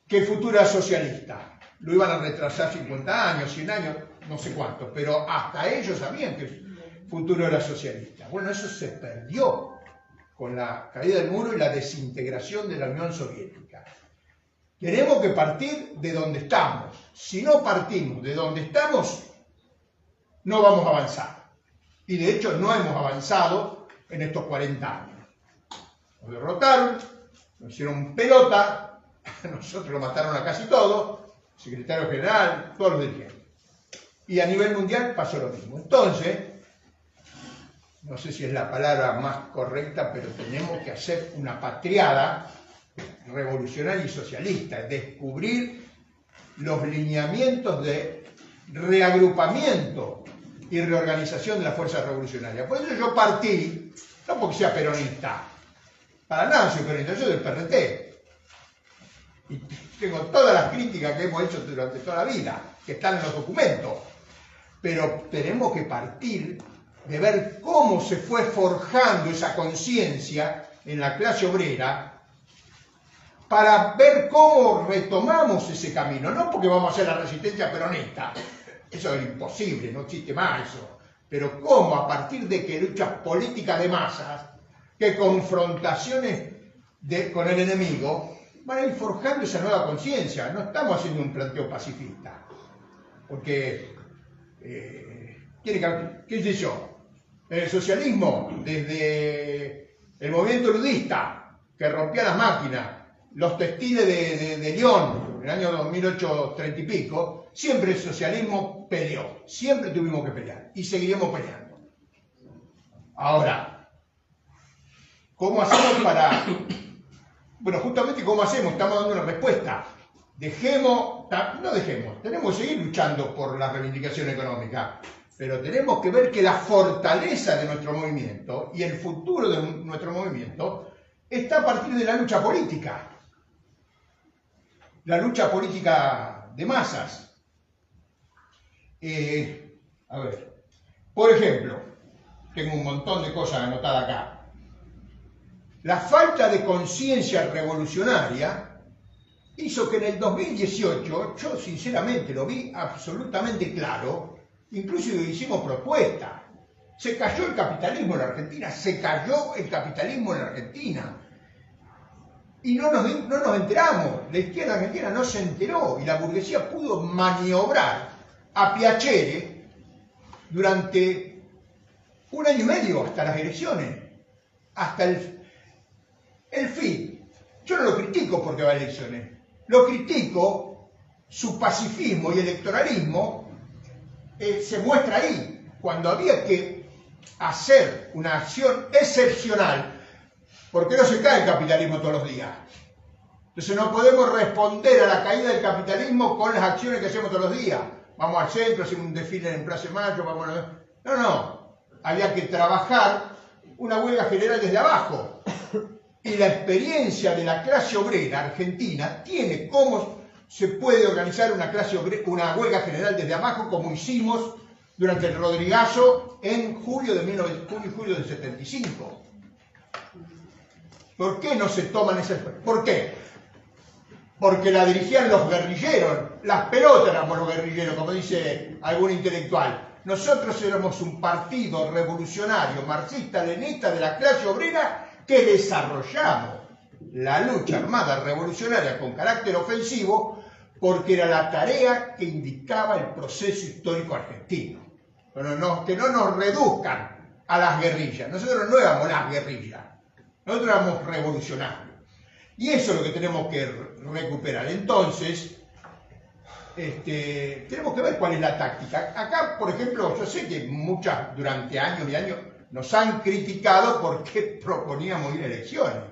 que el futuro era socialista. Lo iban a retrasar 50 años, 100 años, no sé cuánto, pero hasta ellos sabían que el futuro era socialista. Bueno, eso se perdió con la caída del muro y la desintegración de la Unión Soviética. Tenemos que partir de donde estamos. Si no partimos de donde estamos, no vamos a avanzar. Y de hecho no hemos avanzado en estos 40 años. Nos derrotaron, nos hicieron pelota, nosotros lo mataron a casi todos, secretario general, todos los dirigentes. Y a nivel mundial pasó lo mismo. Entonces, no sé si es la palabra más correcta, pero tenemos que hacer una patriada revolucionaria y socialista, descubrir los lineamientos de reagrupamiento y reorganización de la fuerza revolucionaria. Por eso yo partí, no porque sea peronista, para nada soy peronista, yo soy del PRT. Y tengo todas las críticas que hemos hecho durante toda la vida, que están en los documentos. Pero tenemos que partir de ver cómo se fue forjando esa conciencia en la clase obrera para ver cómo retomamos ese camino. No porque vamos a hacer la resistencia peronista, eso es imposible, no existe más eso. Pero cómo a partir de que luchas políticas de masas, que confrontaciones con el enemigo, van a ir forjando esa nueva conciencia. No estamos haciendo un planteo pacifista. Porque, ¿qué sé yo? El socialismo, desde el movimiento ludista, que rompía las máquinas, los textiles de Lyon, en el año 1830 y pico, siempre el socialismo peleó. Siempre tuvimos que pelear. Y seguiremos peleando. Ahora, ¿cómo hacemos para...? Bueno, justamente ¿cómo hacemos? Estamos dando una respuesta. No dejemos, tenemos que seguir luchando por la reivindicación económica, Pero tenemos que ver que la fortaleza de nuestro movimiento y el futuro de nuestro movimiento está a partir de la lucha política. La lucha política de masas. A ver, por ejemplo, tengo un montón de cosas anotadas acá. La falta de conciencia revolucionaria hizo que en el 2018, yo sinceramente lo vi absolutamente claro, incluso hicimos propuestas. Se cayó el capitalismo en la Argentina, se cayó el capitalismo en la Argentina. Y no nos enteramos, la izquierda argentina no se enteró y la burguesía pudo maniobrar a piacere durante 1 año y medio hasta las elecciones, hasta el fin. Yo no lo critico porque va a elecciones, lo critico, su pacifismo y electoralismo se muestra ahí, cuando había que hacer una acción excepcional. Porque no se cae el capitalismo todos los días. Entonces no podemos responder a la caída del capitalismo con las acciones que hacemos todos los días. Vamos al centro, hacemos un desfile en Plaza de Mayo, vamos a... No. Había que trabajar una huelga general desde abajo. Y la experiencia de la clase obrera argentina tiene cómo se puede organizar una huelga general desde abajo, como hicimos durante el Rodrigazo en julio y julio del 75. ¿Por qué no se toman esas? ¿Por qué? Porque la dirigían los guerrilleros, las pelotas éramos los guerrilleros, como dice algún intelectual. Nosotros éramos un partido revolucionario, marxista-leninista de la clase obrera que desarrollamos la lucha armada revolucionaria con carácter ofensivo porque era la tarea que indicaba el proceso histórico argentino. Que no nos reduzcan a las guerrillas. Nosotros no éramos las guerrillas. Nosotros éramos revolucionarios. Y eso es lo que tenemos que recuperar. Entonces, tenemos que ver cuál es la táctica. Acá, por ejemplo, yo sé que muchas, durante años y años, nos han criticado porque proponíamos ir a elecciones.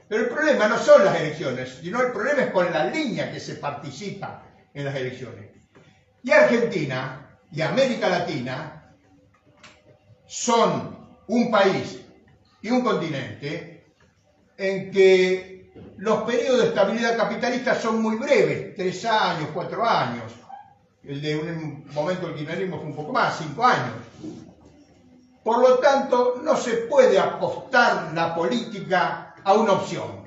Pero el problema no son las elecciones, sino el problema es con la línea que se participa en las elecciones. Y Argentina y América Latina son un país y un continente en que los periodos de estabilidad capitalista son muy breves, 3 años, 4 años. El de un momento del kirchnerismo fue un poco más, 5 años. Por lo tanto, no se puede apostar la política a una opción.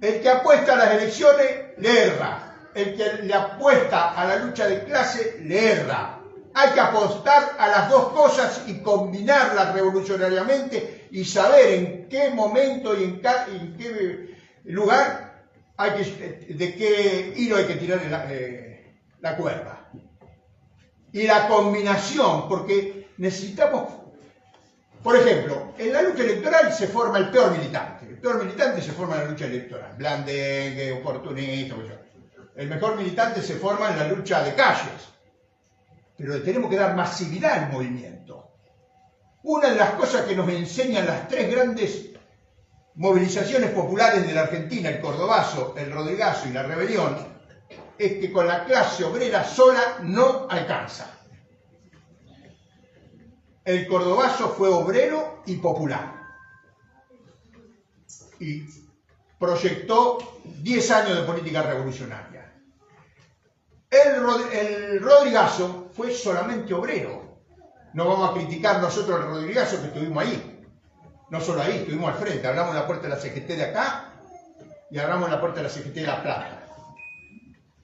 El que apuesta a las elecciones le erra. El que le apuesta a la lucha de clase le erra. Hay que apostar a las dos cosas y combinarlas revolucionariamente y saber en qué momento y en qué lugar de qué hilo hay que tirar la cuerda. Y la combinación, porque necesitamos, por ejemplo, en la lucha electoral se forma el peor militante. El peor militante se forma en la lucha electoral. Blandengue, oportunista, el mejor militante se forma en la lucha de calles. Pero tenemos que dar masividad al movimiento. Una de las cosas que nos enseñan las 3 grandes movilizaciones populares de la Argentina, el Cordobazo, el Rodrigazo y la Rebelión, es que con la clase obrera sola no alcanza. El Cordobazo fue obrero y popular. Y proyectó 10 años de política revolucionaria. El Rodrigazo fue solamente obrero. No vamos a criticar nosotros al Rodrigazo que estuvimos ahí. No solo ahí, estuvimos al frente. Hablamos en la puerta de la CGT de acá y hablamos en la puerta de la CGT de La Plata.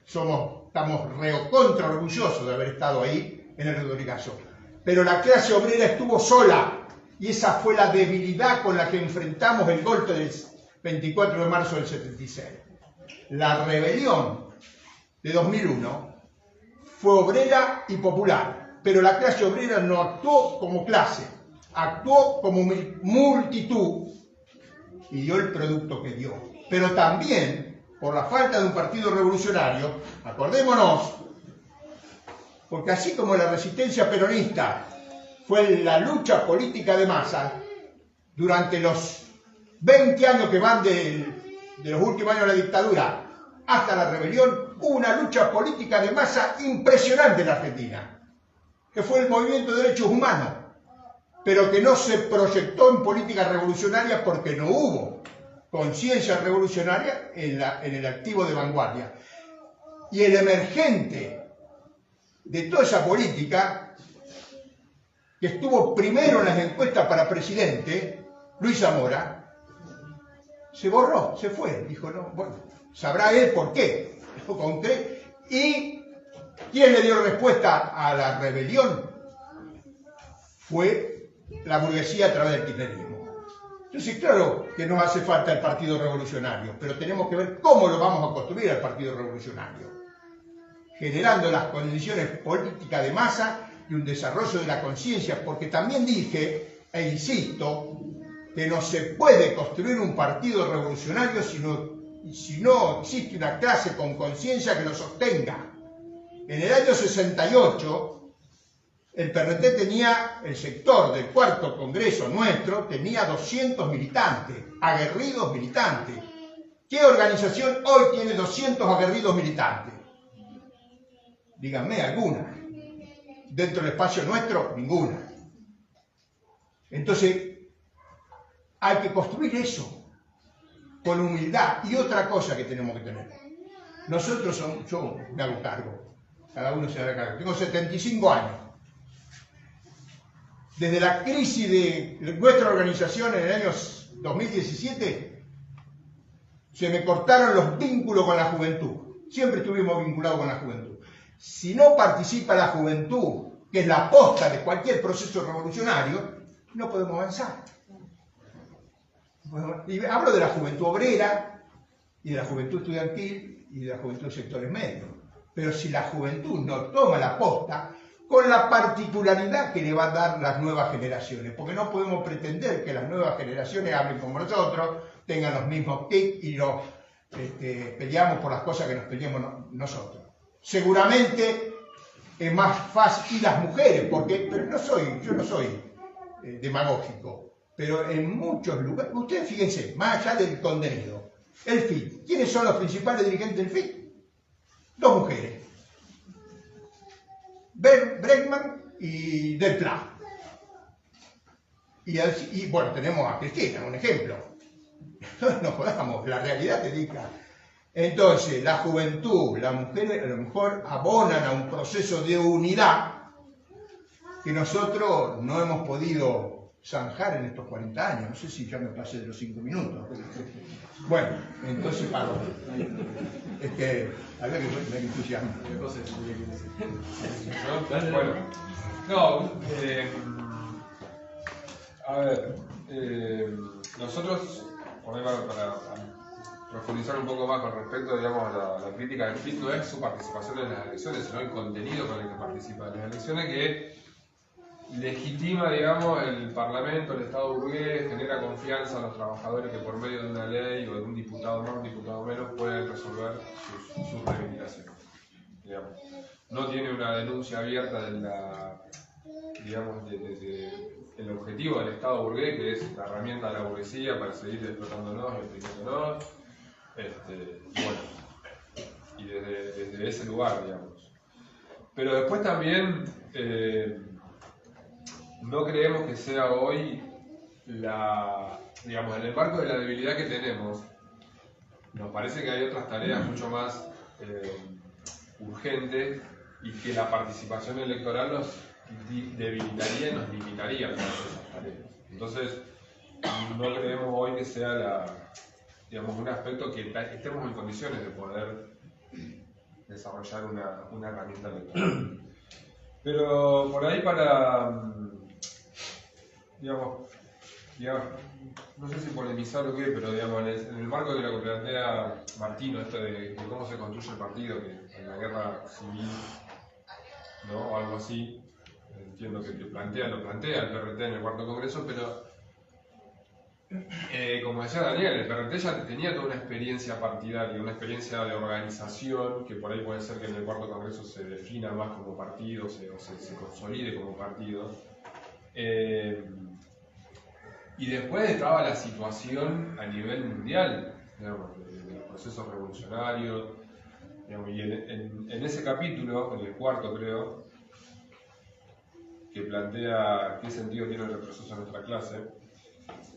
Estamos recontra orgullosos de haber estado ahí en el Rodrigazo. Pero la clase obrera estuvo sola y esa fue la debilidad con la que enfrentamos el golpe del 24 de marzo del 76. La rebelión de 2001 fue obrera y popular, pero la clase obrera no actuó como clase, actuó como multitud y dio el producto que dio. Pero también, por la falta de un partido revolucionario, acordémonos, porque así como la resistencia peronista fue la lucha política de masa, durante los 20 años que van de los últimos años de la dictadura hasta la rebelión, hubo una lucha política de masa impresionante en la Argentina. que fue el movimiento de derechos humanos, pero que no se proyectó en políticas revolucionarias porque no hubo conciencia revolucionaria en el activo de vanguardia. Y el emergente de toda esa política, que estuvo primero en las encuestas para presidente, Luis Zamora, se borró, se fue, dijo, no, bueno, sabrá él por qué, con qué. ¿Y quién le dio respuesta a la rebelión? Fue la burguesía a través del kirchnerismo. Entonces, claro que nos hace falta el Partido Revolucionario, pero tenemos que ver cómo lo vamos a construir al Partido Revolucionario, generando las condiciones políticas de masa y un desarrollo de la conciencia, porque también dije, e insisto, que no se puede construir un partido revolucionario si no existe una clase con conciencia que lo sostenga. En el año 68, el PRT tenía, el sector del cuarto congreso nuestro, tenía 200 militantes, aguerridos militantes. ¿Qué organización hoy tiene 200 aguerridos militantes? Díganme alguna. Dentro del espacio nuestro, ninguna. Entonces, hay que construir eso con humildad. Y otra cosa que tenemos que tener. Nosotros yo me hago cargo. Cada uno se haga cargo. Tengo 75 años. Desde la crisis de nuestra organización en el año 2017, se me cortaron los vínculos con la juventud. Siempre estuvimos vinculados con la juventud. Si no participa la juventud, que es la posta de cualquier proceso revolucionario, no podemos avanzar. Y hablo de la juventud obrera, y de la juventud estudiantil, y de la juventud de sectores medios. Pero si la juventud no toma la posta, con la particularidad que le va a dar las nuevas generaciones, porque no podemos pretender que las nuevas generaciones hablen como nosotros, tengan los mismos tics y nos peleamos por las cosas que nos peleamos nosotros. Seguramente es más fácil, y las mujeres, pero yo no soy demagógico, pero en muchos lugares, ustedes fíjense, más allá del contenido, el FIT, ¿quiénes son los principales dirigentes del FIT? Dos mujeres. Bregman y Del Pla. Y bueno, tenemos a Cristina, un ejemplo. No jodamos, la realidad te diga. Entonces, la juventud, las mujeres a lo mejor abonan a un proceso de unidad que nosotros no hemos podido zanjar en estos 40 años. No sé si ya me pasé de los 5 minutos. Bueno, entonces paro. Es que había que me entusiasmo. Bueno, no, a ver, nosotros, para profundizar un poco más con respecto, digamos, a la crítica del FIT, no es su participación en las elecciones, sino el contenido con el que participa en las elecciones, que legitima, digamos, el Parlamento, el Estado burgués, genera confianza a los trabajadores que por medio de una ley o de un diputado más, un diputado menos, pueden resolver sus reivindicaciones. Digamos. No tiene una denuncia abierta de el objetivo del Estado burgués, que es la herramienta de la burguesía para seguir explotándonos y oprimiéndonos. Y desde ese lugar, digamos. Pero después también no creemos que sea hoy digamos, en el marco de la debilidad que tenemos, nos parece que hay otras tareas mucho más urgentes y que la participación electoral nos debilitaría y nos limitaría todas esas tareas. Entonces, no creemos hoy que sea digamos, un aspecto que estemos en condiciones de poder desarrollar una herramienta electoral. Pero por ahí digamos, no sé si polemizar o qué, pero digamos, en el marco de lo que plantea Martino, esto de cómo se construye el partido, que en la guerra civil, ¿no? O algo así, entiendo que lo plantea el PRT en el cuarto congreso, pero como decía Daniel, el PRT ya tenía toda una experiencia partidaria, una experiencia de organización, que por ahí puede ser que en el cuarto congreso se defina más como partido, o se consolide como partido. Y después estaba la situación a nivel mundial, digamos, de los procesos revolucionarios, digamos, y en ese capítulo, en el cuarto creo, que plantea qué sentido tiene el retroceso en nuestra clase,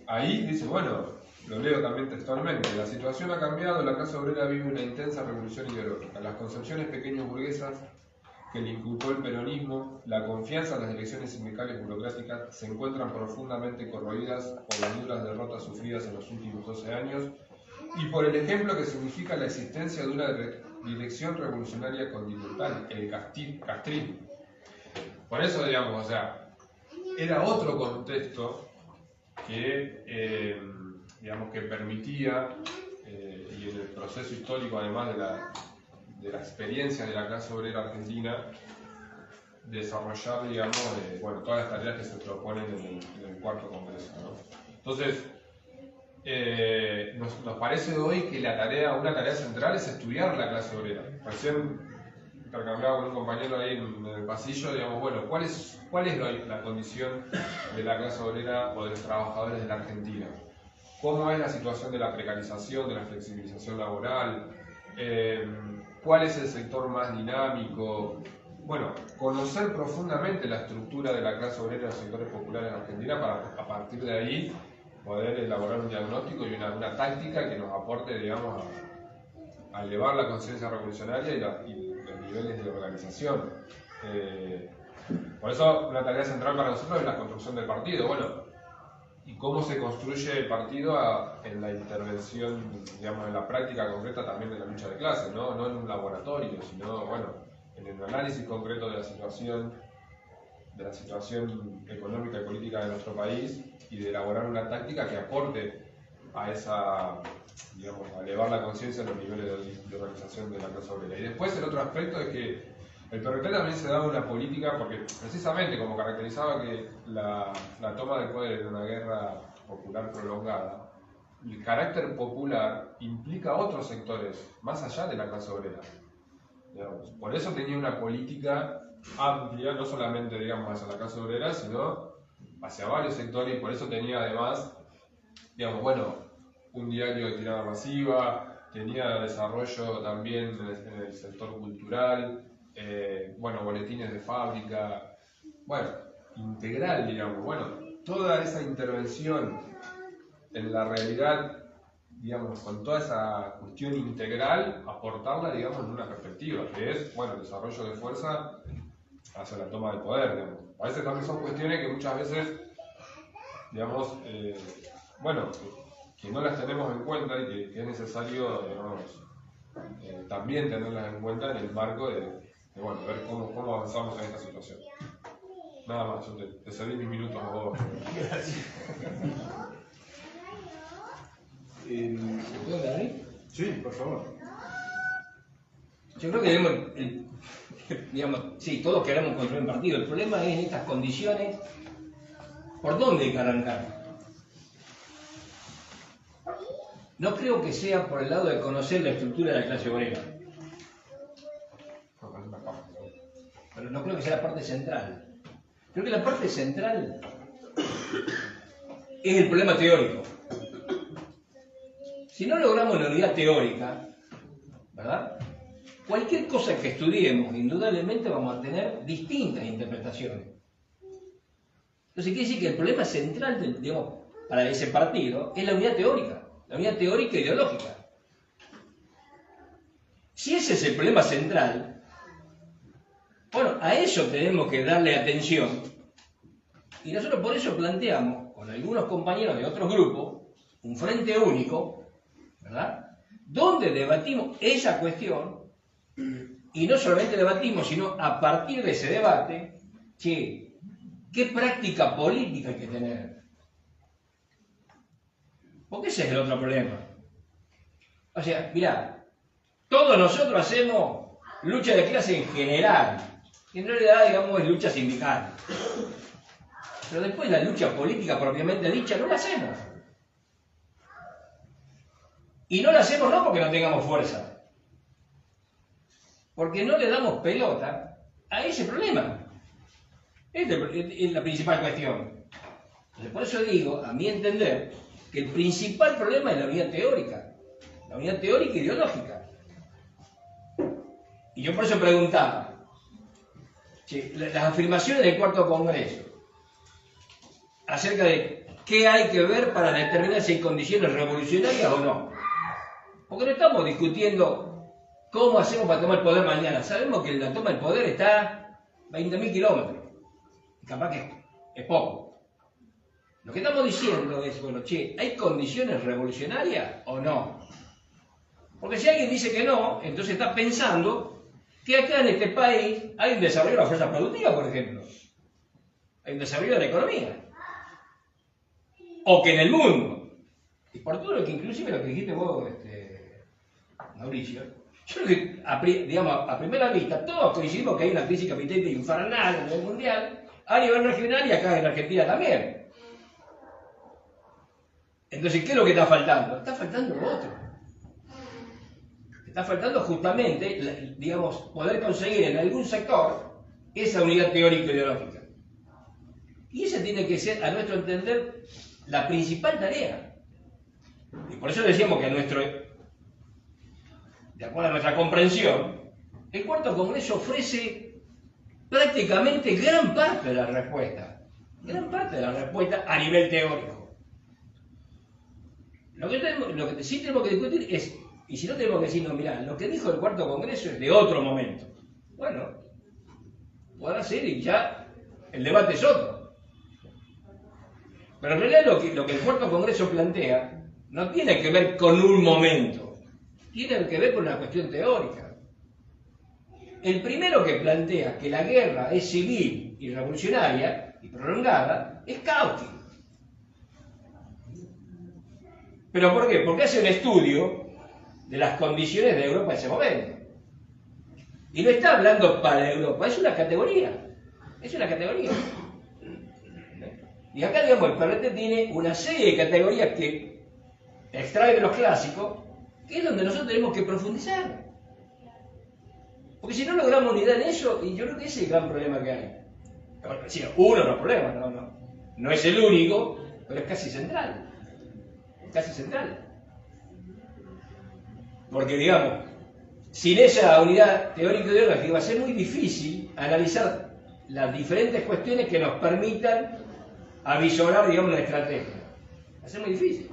ahí dice, bueno, lo leo también textualmente, la situación ha cambiado, la clase obrera vive una intensa revolución ideológica. Las concepciones pequeño burguesas que le inculcó el peronismo, la confianza en las elecciones sindicales burocráticas se encuentran profundamente corroídas por las duras derrotas sufridas en los últimos 12 años y por el ejemplo que significa la existencia de una dirección revolucionaria continental, el castrismo. Por eso, digamos, o sea, era otro contexto que, digamos, que permitía, y en el proceso histórico, además de la experiencia de la clase obrera argentina, desarrollar, digamos, bueno, todas las tareas que se proponen en el cuarto congreso, ¿no? Entonces, nos parece hoy que una tarea central es estudiar la clase obrera. Recién intercambiaba con un compañero ahí en el pasillo, digamos, bueno, ¿cuál es la condición de la clase obrera o de los trabajadores de la Argentina? ¿Cómo es la situación de la precarización, de la flexibilización laboral? ¿Cuál es el sector más dinámico? Bueno, conocer profundamente la estructura de la clase obrera y los sectores populares en Argentina para, a partir de ahí, poder elaborar un diagnóstico y una táctica que nos aporte, digamos, a elevar la conciencia revolucionaria y los niveles de organización. Por eso, una tarea central para nosotros es la construcción del partido. Bueno, y cómo se construye el partido en la intervención, digamos, en la práctica concreta también de la lucha de clases, ¿no? No en un laboratorio, sino, bueno, en el análisis concreto de la situación económica y política de nuestro país y de elaborar una táctica que aporte a esa, digamos, a elevar la conciencia en los niveles de organización de la clase obrera. Y después el otro aspecto es que el PRT también se da una política, porque precisamente como caracterizaba que la toma del poder en una guerra popular prolongada, el carácter popular implica otros sectores, más allá de la clase obrera. Digamos, por eso tenía una política amplia, no solamente, digamos, hacia la clase obrera, sino hacia varios sectores, y por eso tenía además, digamos, bueno, un diario de tirada masiva, tenía desarrollo también en el sector cultural, bueno, boletines de fábrica, bueno, integral, digamos, bueno, toda esa intervención en la realidad, digamos, con toda esa cuestión integral, aportarla, digamos, en una perspectiva, que es, bueno, el desarrollo de fuerza hacia la toma del poder, digamos. A veces también son cuestiones que muchas veces, digamos, bueno, que no las tenemos en cuenta y que es necesario, digamos, también tenerlas en cuenta en el marco de bueno, ver cómo avanzamos en esta situación. Nada más, yo te cedí mis minutos a vos. Gracias. ¿Puedo hablar ahí? Sí, por favor. Yo creo que digamos, sí, todos queremos construir un partido. El problema es en estas condiciones, ¿por dónde hay que arrancar? No creo que sea por el lado de conocer la estructura de la clase obrera. Pero no creo que sea la parte central. Creo que la parte central es el problema teórico. Si no logramos la unidad teórica, ¿verdad? Cualquier cosa que estudiemos, indudablemente vamos a tener distintas interpretaciones. Entonces quiere decir que el problema central, digamos, para ese partido es la unidad teórica e ideológica. Si ese es el problema central, bueno, a eso tenemos que darle atención. Y nosotros por eso planteamos, con algunos compañeros de otros grupos, un frente único, ¿verdad?, donde debatimos esa cuestión, y no solamente debatimos, sino a partir de ese debate, che, ¿qué práctica política hay que tener? Porque ese es el otro problema. O sea, mirá, todos nosotros hacemos lucha de clase en general, y en realidad, digamos, es lucha sindical. Pero después la lucha política propiamente dicha no la hacemos. Y no la hacemos no porque no tengamos fuerza, porque no le damos pelota a ese problema. Esta es la principal cuestión. Entonces, por eso digo, a mi entender, que el principal problema es la unidad teórica e ideológica. Y yo por eso preguntaba, las afirmaciones del cuarto congreso acerca de qué hay que ver para determinar si hay condiciones revolucionarias o no. Porque no estamos discutiendo cómo hacemos para tomar el poder mañana. Sabemos que la toma del poder está a 20.000 kilómetros. Capaz que es poco. Lo que estamos diciendo es, bueno, ¿hay condiciones revolucionarias o no? Porque si alguien dice que no, entonces está pensando que acá en este país hay un desarrollo de la fuerza productiva, por ejemplo. Hay un desarrollo de la economía. O que en el mundo. Y por todo lo que inclusive lo que dijiste vos, Mauricio, yo creo que a primera vista todos coincidimos que hay una crisis capitalista infernal a nivel mundial, a nivel regional y acá en Argentina también. Entonces, ¿qué es lo que está faltando? Está faltando lo otro. Está faltando justamente, poder conseguir en algún sector esa unidad teórico-ideológica. Y esa tiene que ser, a nuestro entender, la principal tarea. Y por eso decíamos que de acuerdo a nuestra comprensión, el cuarto congreso ofrece prácticamente gran parte de la respuesta. Gran parte de la respuesta a nivel teórico. Lo que sí tenemos que discutir es, y si no tenemos que decir, no, mirá, lo que dijo el cuarto congreso es de otro momento. Bueno, podrá ser y ya el debate es otro. Pero en realidad lo que el cuarto congreso plantea no tiene que ver con un momento, tiene que ver con una cuestión teórica. El primero que plantea que la guerra es civil y revolucionaria y prolongada es Kautsky. ¿Pero por qué? Porque hace un estudio de las condiciones de Europa en ese momento. Y no está hablando para Europa, es una categoría. Es una categoría. Y acá, digamos, el PRT tiene una serie de categorías que extrae de los clásicos, que es donde nosotros tenemos que profundizar. Porque si no logramos unidad en eso, y yo creo que ese es el gran problema que hay. Bueno, sí, uno de los problemas, no es el único, pero es casi central. Casi central. Porque, digamos, sin esa unidad teórico-ideológica va a ser muy difícil analizar las diferentes cuestiones que nos permitan avisorar, digamos, una estrategia. Va a ser muy difícil.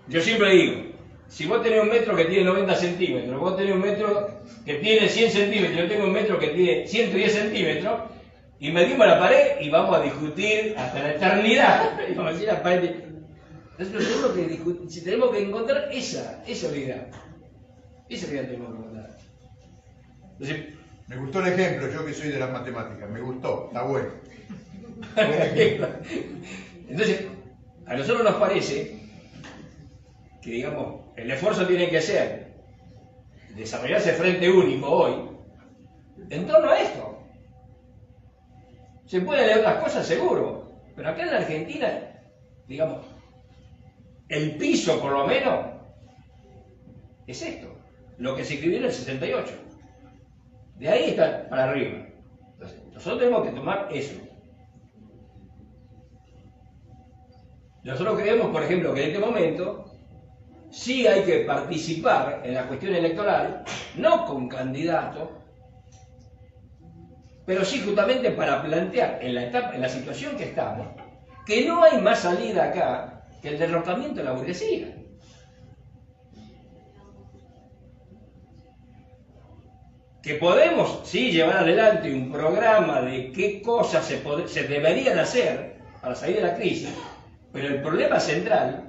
Yo siempre digo, si vos tenés un metro que tiene 90 centímetros, vos tenés un metro que tiene 100 centímetros, yo tengo un metro que tiene 110 centímetros, y medimos la pared y vamos a discutir hasta la eternidad. Y vamos a decir la pared. Entonces tenemos que discutir, tenemos que encontrar esa unidad. Esa unidad tenemos que encontrar. Entonces, me gustó el ejemplo, yo que soy de las matemáticas, me gustó, está bueno. Entonces, a nosotros nos parece que, digamos, el esfuerzo tiene que ser desarrollarse frente único hoy en torno a esto. Se pueden leer otras cosas, seguro, pero acá en la Argentina, digamos, el piso por lo menos es esto, lo que se escribió en el 68. De ahí está para arriba. Entonces, nosotros tenemos que tomar eso. Nosotros creemos, por ejemplo, que en este momento sí hay que participar en la cuestión electoral, no con candidatos, pero sí justamente para plantear en la situación que estamos, que no hay más salida acá que el derrocamiento de la burguesía. Que podemos, sí, llevar adelante un programa de qué cosas se deberían hacer para salir de la crisis, pero el problema central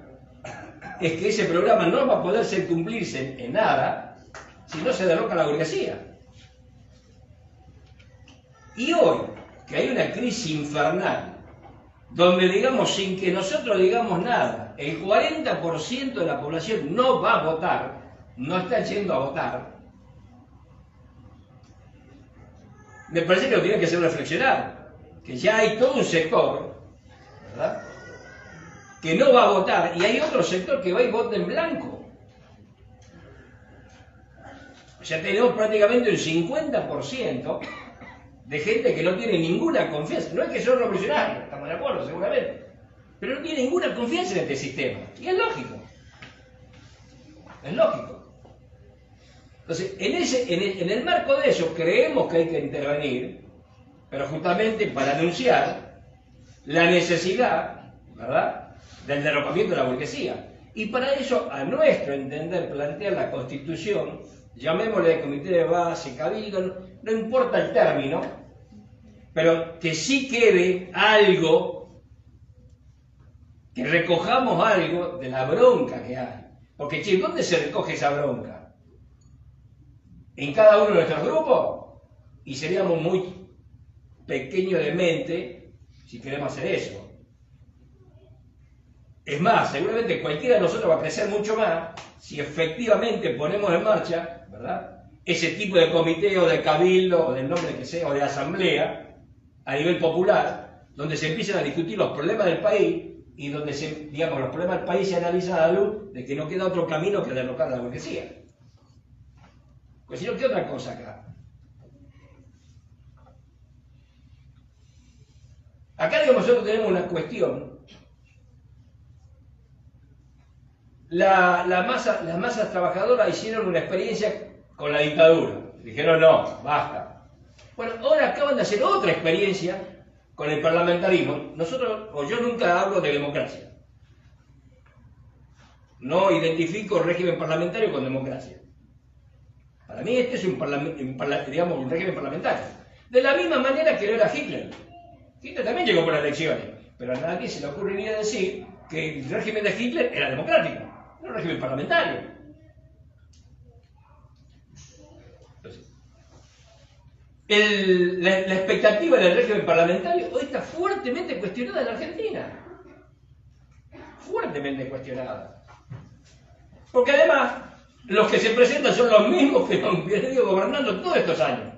es que ese programa no va a poder cumplirse en nada si no se derroca la burguesía. Y hoy, que hay una crisis infernal, donde, digamos, sin que nosotros digamos nada, el 40% de la población no va a votar, no está yendo a votar, me parece que lo tiene que hacer reflexionar, que ya hay todo un sector, ¿verdad?, que no va a votar, y hay otro sector que va y vota en blanco. O sea, tenemos prácticamente un 50% de gente que no tiene ninguna confianza. No es que son revolucionarios, estamos de acuerdo, seguramente, pero no tiene ninguna confianza en este sistema. Y es lógico. Es lógico. Entonces, en el marco de eso, creemos que hay que intervenir, pero justamente para anunciar la necesidad, ¿verdad?, del derrocamiento de la burguesía. Y para eso, a nuestro entender, plantear la Constitución, llamémosle comité de base, cabildo, no importa el término, pero que sí quede algo, que recojamos algo de la bronca que hay. Porque, che, ¿dónde se recoge esa bronca? ¿En cada uno de nuestros grupos? Y seríamos muy pequeños de mente si queremos hacer eso. Es más, seguramente cualquiera de nosotros va a crecer mucho más si efectivamente ponemos en marcha, ¿verdad?, ese tipo de comité o de cabildo o del nombre que sea o de asamblea a nivel popular, donde se empiezan a discutir los problemas del país y donde los problemas del país se analizan a la luz de que no queda otro camino que derrocar a la burguesía. Pues si no, ¿qué otra cosa acá? Acá, digamos, nosotros tenemos una cuestión. Las masas trabajadoras hicieron una experiencia con la dictadura. Dijeron, no, basta. Bueno, ahora acaban de hacer otra experiencia con el parlamentarismo. Yo nunca hablo de democracia. No identifico régimen parlamentario con democracia. Para mí este es un régimen parlamentario. De la misma manera que lo era Hitler. Hitler también llegó por elecciones, pero a nadie se le ocurriría decir que el régimen de Hitler era democrático, era un régimen parlamentario. Entonces, la expectativa del régimen parlamentario hoy está fuertemente cuestionada en Argentina. Fuertemente cuestionada. Porque además, los que se presentan son los mismos que han venido gobernando todos estos años.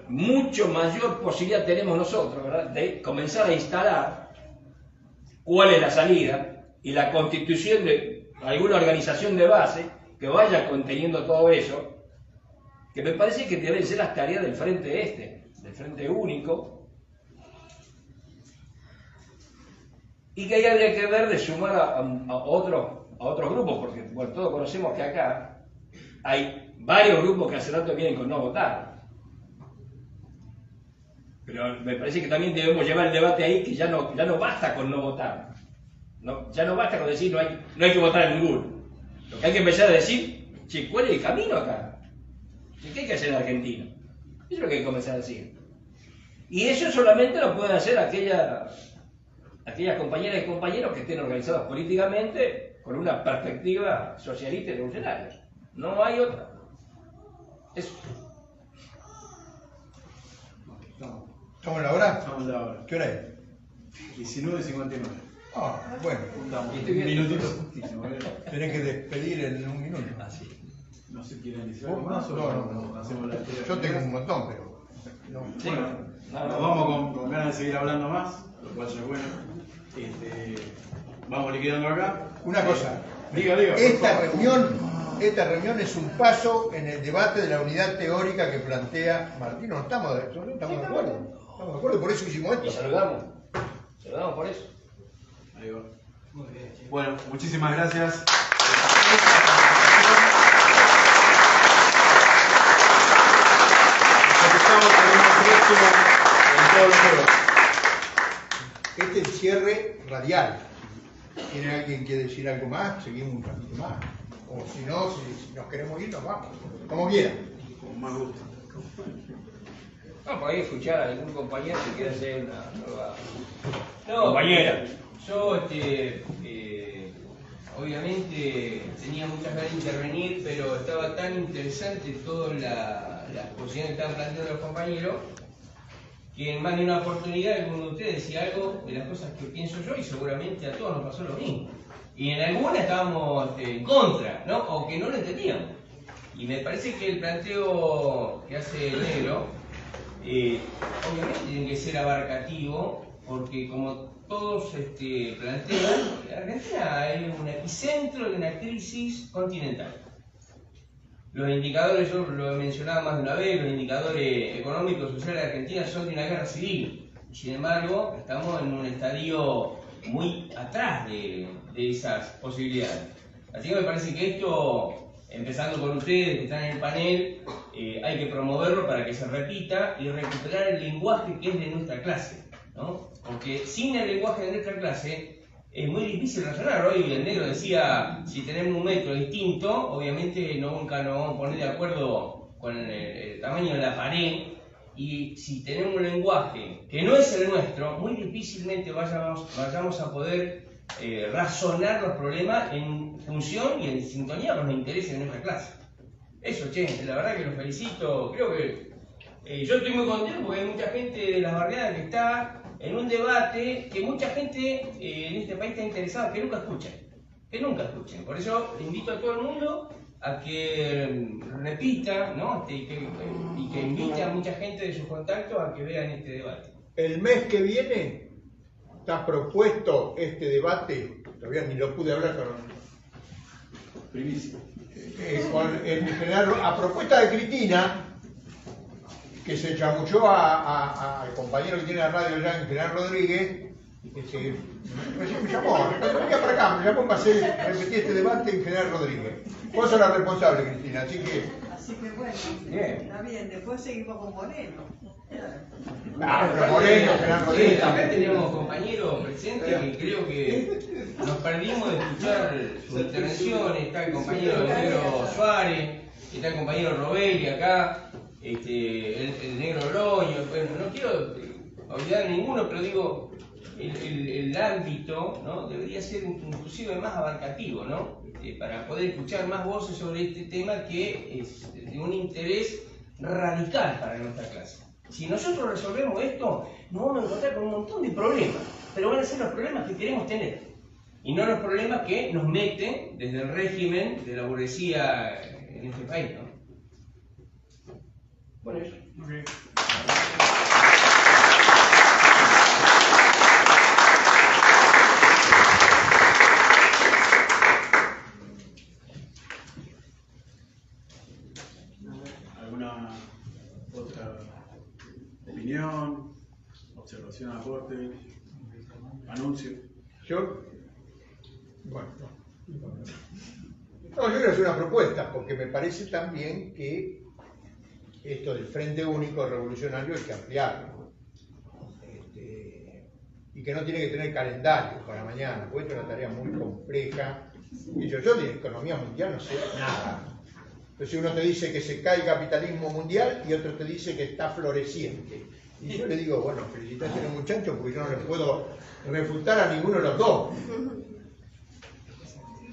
Mucho mayor posibilidad tenemos nosotros, ¿verdad?, de comenzar a instalar cuál es la salida y la constitución de alguna organización de base que vaya conteniendo todo eso, que me parece que deben ser las tareas del Frente del Frente Único, y que ahí habría que ver de sumar a otros grupos, porque bueno, todos conocemos que acá hay varios grupos que hace rato vienen con no votar. Pero me parece que también debemos llevar el debate ahí, que ya no basta con no votar. Ya no basta con decir no hay que votar en ninguno. Lo que hay que empezar a decir, che, ¿cuál es el camino acá? ¿Qué hay que hacer en Argentina? Eso es lo que hay que comenzar a decir. Y eso solamente lo pueden hacer aquellas compañeras y compañeros que estén organizados políticamente con una perspectiva socialista y revolucionaria. No hay otra. Eso. ¿Estamos en la hora? Estamos en la hora. ¿Qué hora es? 19:59. Ah, bueno. Juntamos un minutito justísimo. Tenés que despedir en un minuto. No sé, ¿quieren decir algo más o No. hacemos la actividad? Yo tengo un montón, pero... No. Sí. Bueno, nos vamos con ganas de seguir hablando más, lo cual ya es bueno. Vamos liquidando acá. Una cosa. Diga. Esta reunión es un paso en el debate de la unidad teórica que plantea Martín. No estamos de acuerdo. Estamos de acuerdo, por eso hicimos Y esto. saludamos por eso. Ahí va. Bueno, muchísimas gracias. Estamos en todos los juegos. Este es el cierre radial. ¿Tiene alguien que decir algo más? Seguimos un ratito más. O si no, si nos queremos ir, nos vamos. Como quieran. Con más gusto. No, por ahí escuchar a algún compañero que quiera hacer una nueva No, compañera. Yo, obviamente, tenía muchas ganas de intervenir, pero estaba tan interesante todas las posiciones que estaban planteando los compañeros, que en más de una oportunidad alguno de ustedes decía algo de las cosas que pienso yo, y seguramente a todos nos pasó lo mismo. Y en algunas estábamos en contra, ¿no? O que no lo entendíamos. Y me parece que el planteo que hace el negro, obviamente tiene que ser abarcativo, porque como todos plantean, Argentina es un epicentro de una crisis continental. Los indicadores, yo lo he mencionado más de una vez, los indicadores económicos y sociales de Argentina son de una guerra civil. Sin embargo, estamos en un estadio muy atrás de esas posibilidades. Así que me parece que esto, empezando con ustedes que están en el panel, hay que promoverlo para que se repita y recuperar el lenguaje que es de nuestra clase, ¿no? Porque sin el lenguaje de nuestra clase es muy difícil razonar. Hoy el negro decía, si tenemos un metro distinto, obviamente nunca nos vamos a poner de acuerdo con el tamaño de la pared, y si tenemos un lenguaje que no es el nuestro, muy difícilmente vayamos a poder razonar los problemas en función y en sintonía con los intereses de nuestra clase. Eso, che, la verdad que los felicito. Creo que yo estoy muy contento porque hay mucha gente de las barriadas que está en un debate que mucha gente en este país está interesada, que nunca escuchen. Por eso le invito a todo el mundo a que repita, ¿no? y que invite a mucha gente de sus contactos a que vean este debate. El mes que viene está propuesto este debate, todavía ni lo pude hablar con el general, a propuesta de Cristina, que se chamuchó al compañero que tiene la radio allá, el general Rodríguez, que recién me llamó, venía para acá, me llamó para repetir este debate en general Rodríguez. Vos sos la responsable, Cristina, así que bueno, bien. Está bien, después seguimos con Moreno. Pero Moreno, general Rodríguez. Acá tenemos compañeros presentes que creo que nos perdimos de escuchar sus intervenciones. Está el compañero Negro Suárez, está el compañero Robelli acá, el Negro Loño. Bueno, no quiero olvidar a ninguno, pero digo, el ámbito, ¿no? Debería ser inclusive más abarcativo, ¿no? Para poder escuchar más voces sobre este tema que es de un interés radical para nuestra clase. Si nosotros resolvemos esto, nos vamos a encontrar con un montón de problemas, pero van a ser los problemas que queremos tener, y no los problemas que nos meten desde el régimen de la burguesía en este país, ¿no? Bueno, eso. Okay. ¿Alguna otra opinión, observación, aporte, anuncio? Bueno, yo quiero hacer una propuesta, porque me parece también que esto del Frente Único Revolucionario hay que ampliarlo. Y que no tiene que tener calendario para mañana, porque esto es una tarea muy compleja. Y yo de economía mundial no sé nada. Entonces uno te dice que se cae el capitalismo mundial y otro te dice que está floreciente. Y yo le digo, bueno, felicitaciones muchachos, porque yo no les puedo refutar a ninguno de los dos.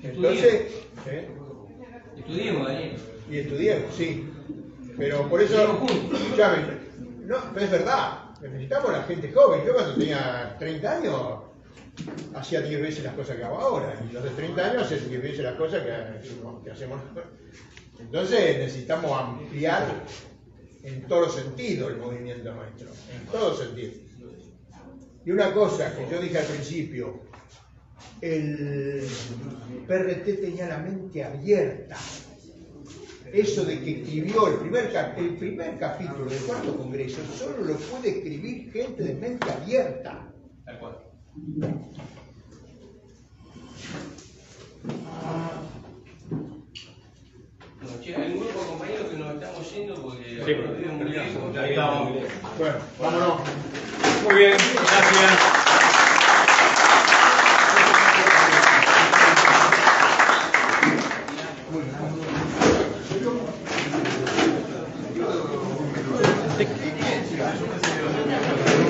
Entonces, estudiemos, Daniel. Y estudiemos, sí. Pero por eso, escuchame, no, pero es verdad, necesitamos a la gente joven. Yo cuando tenía 30 años hacía 10 veces las cosas que hago ahora, y los de 30 años hacen 10 veces las cosas que hacemos. Entonces necesitamos ampliar en todo sentido el movimiento nuestro, en todo sentido. Y una cosa que yo dije al principio, el PRT tenía la mente abierta. Eso de que escribió el primer capítulo del cuarto congreso, solo lo puede escribir gente de mente abierta. Hay un grupo de compañeros que nos estamos yendo porque Sí, muy lejos. ahí estamos. Bueno, vámonos. Muy bien, gracias.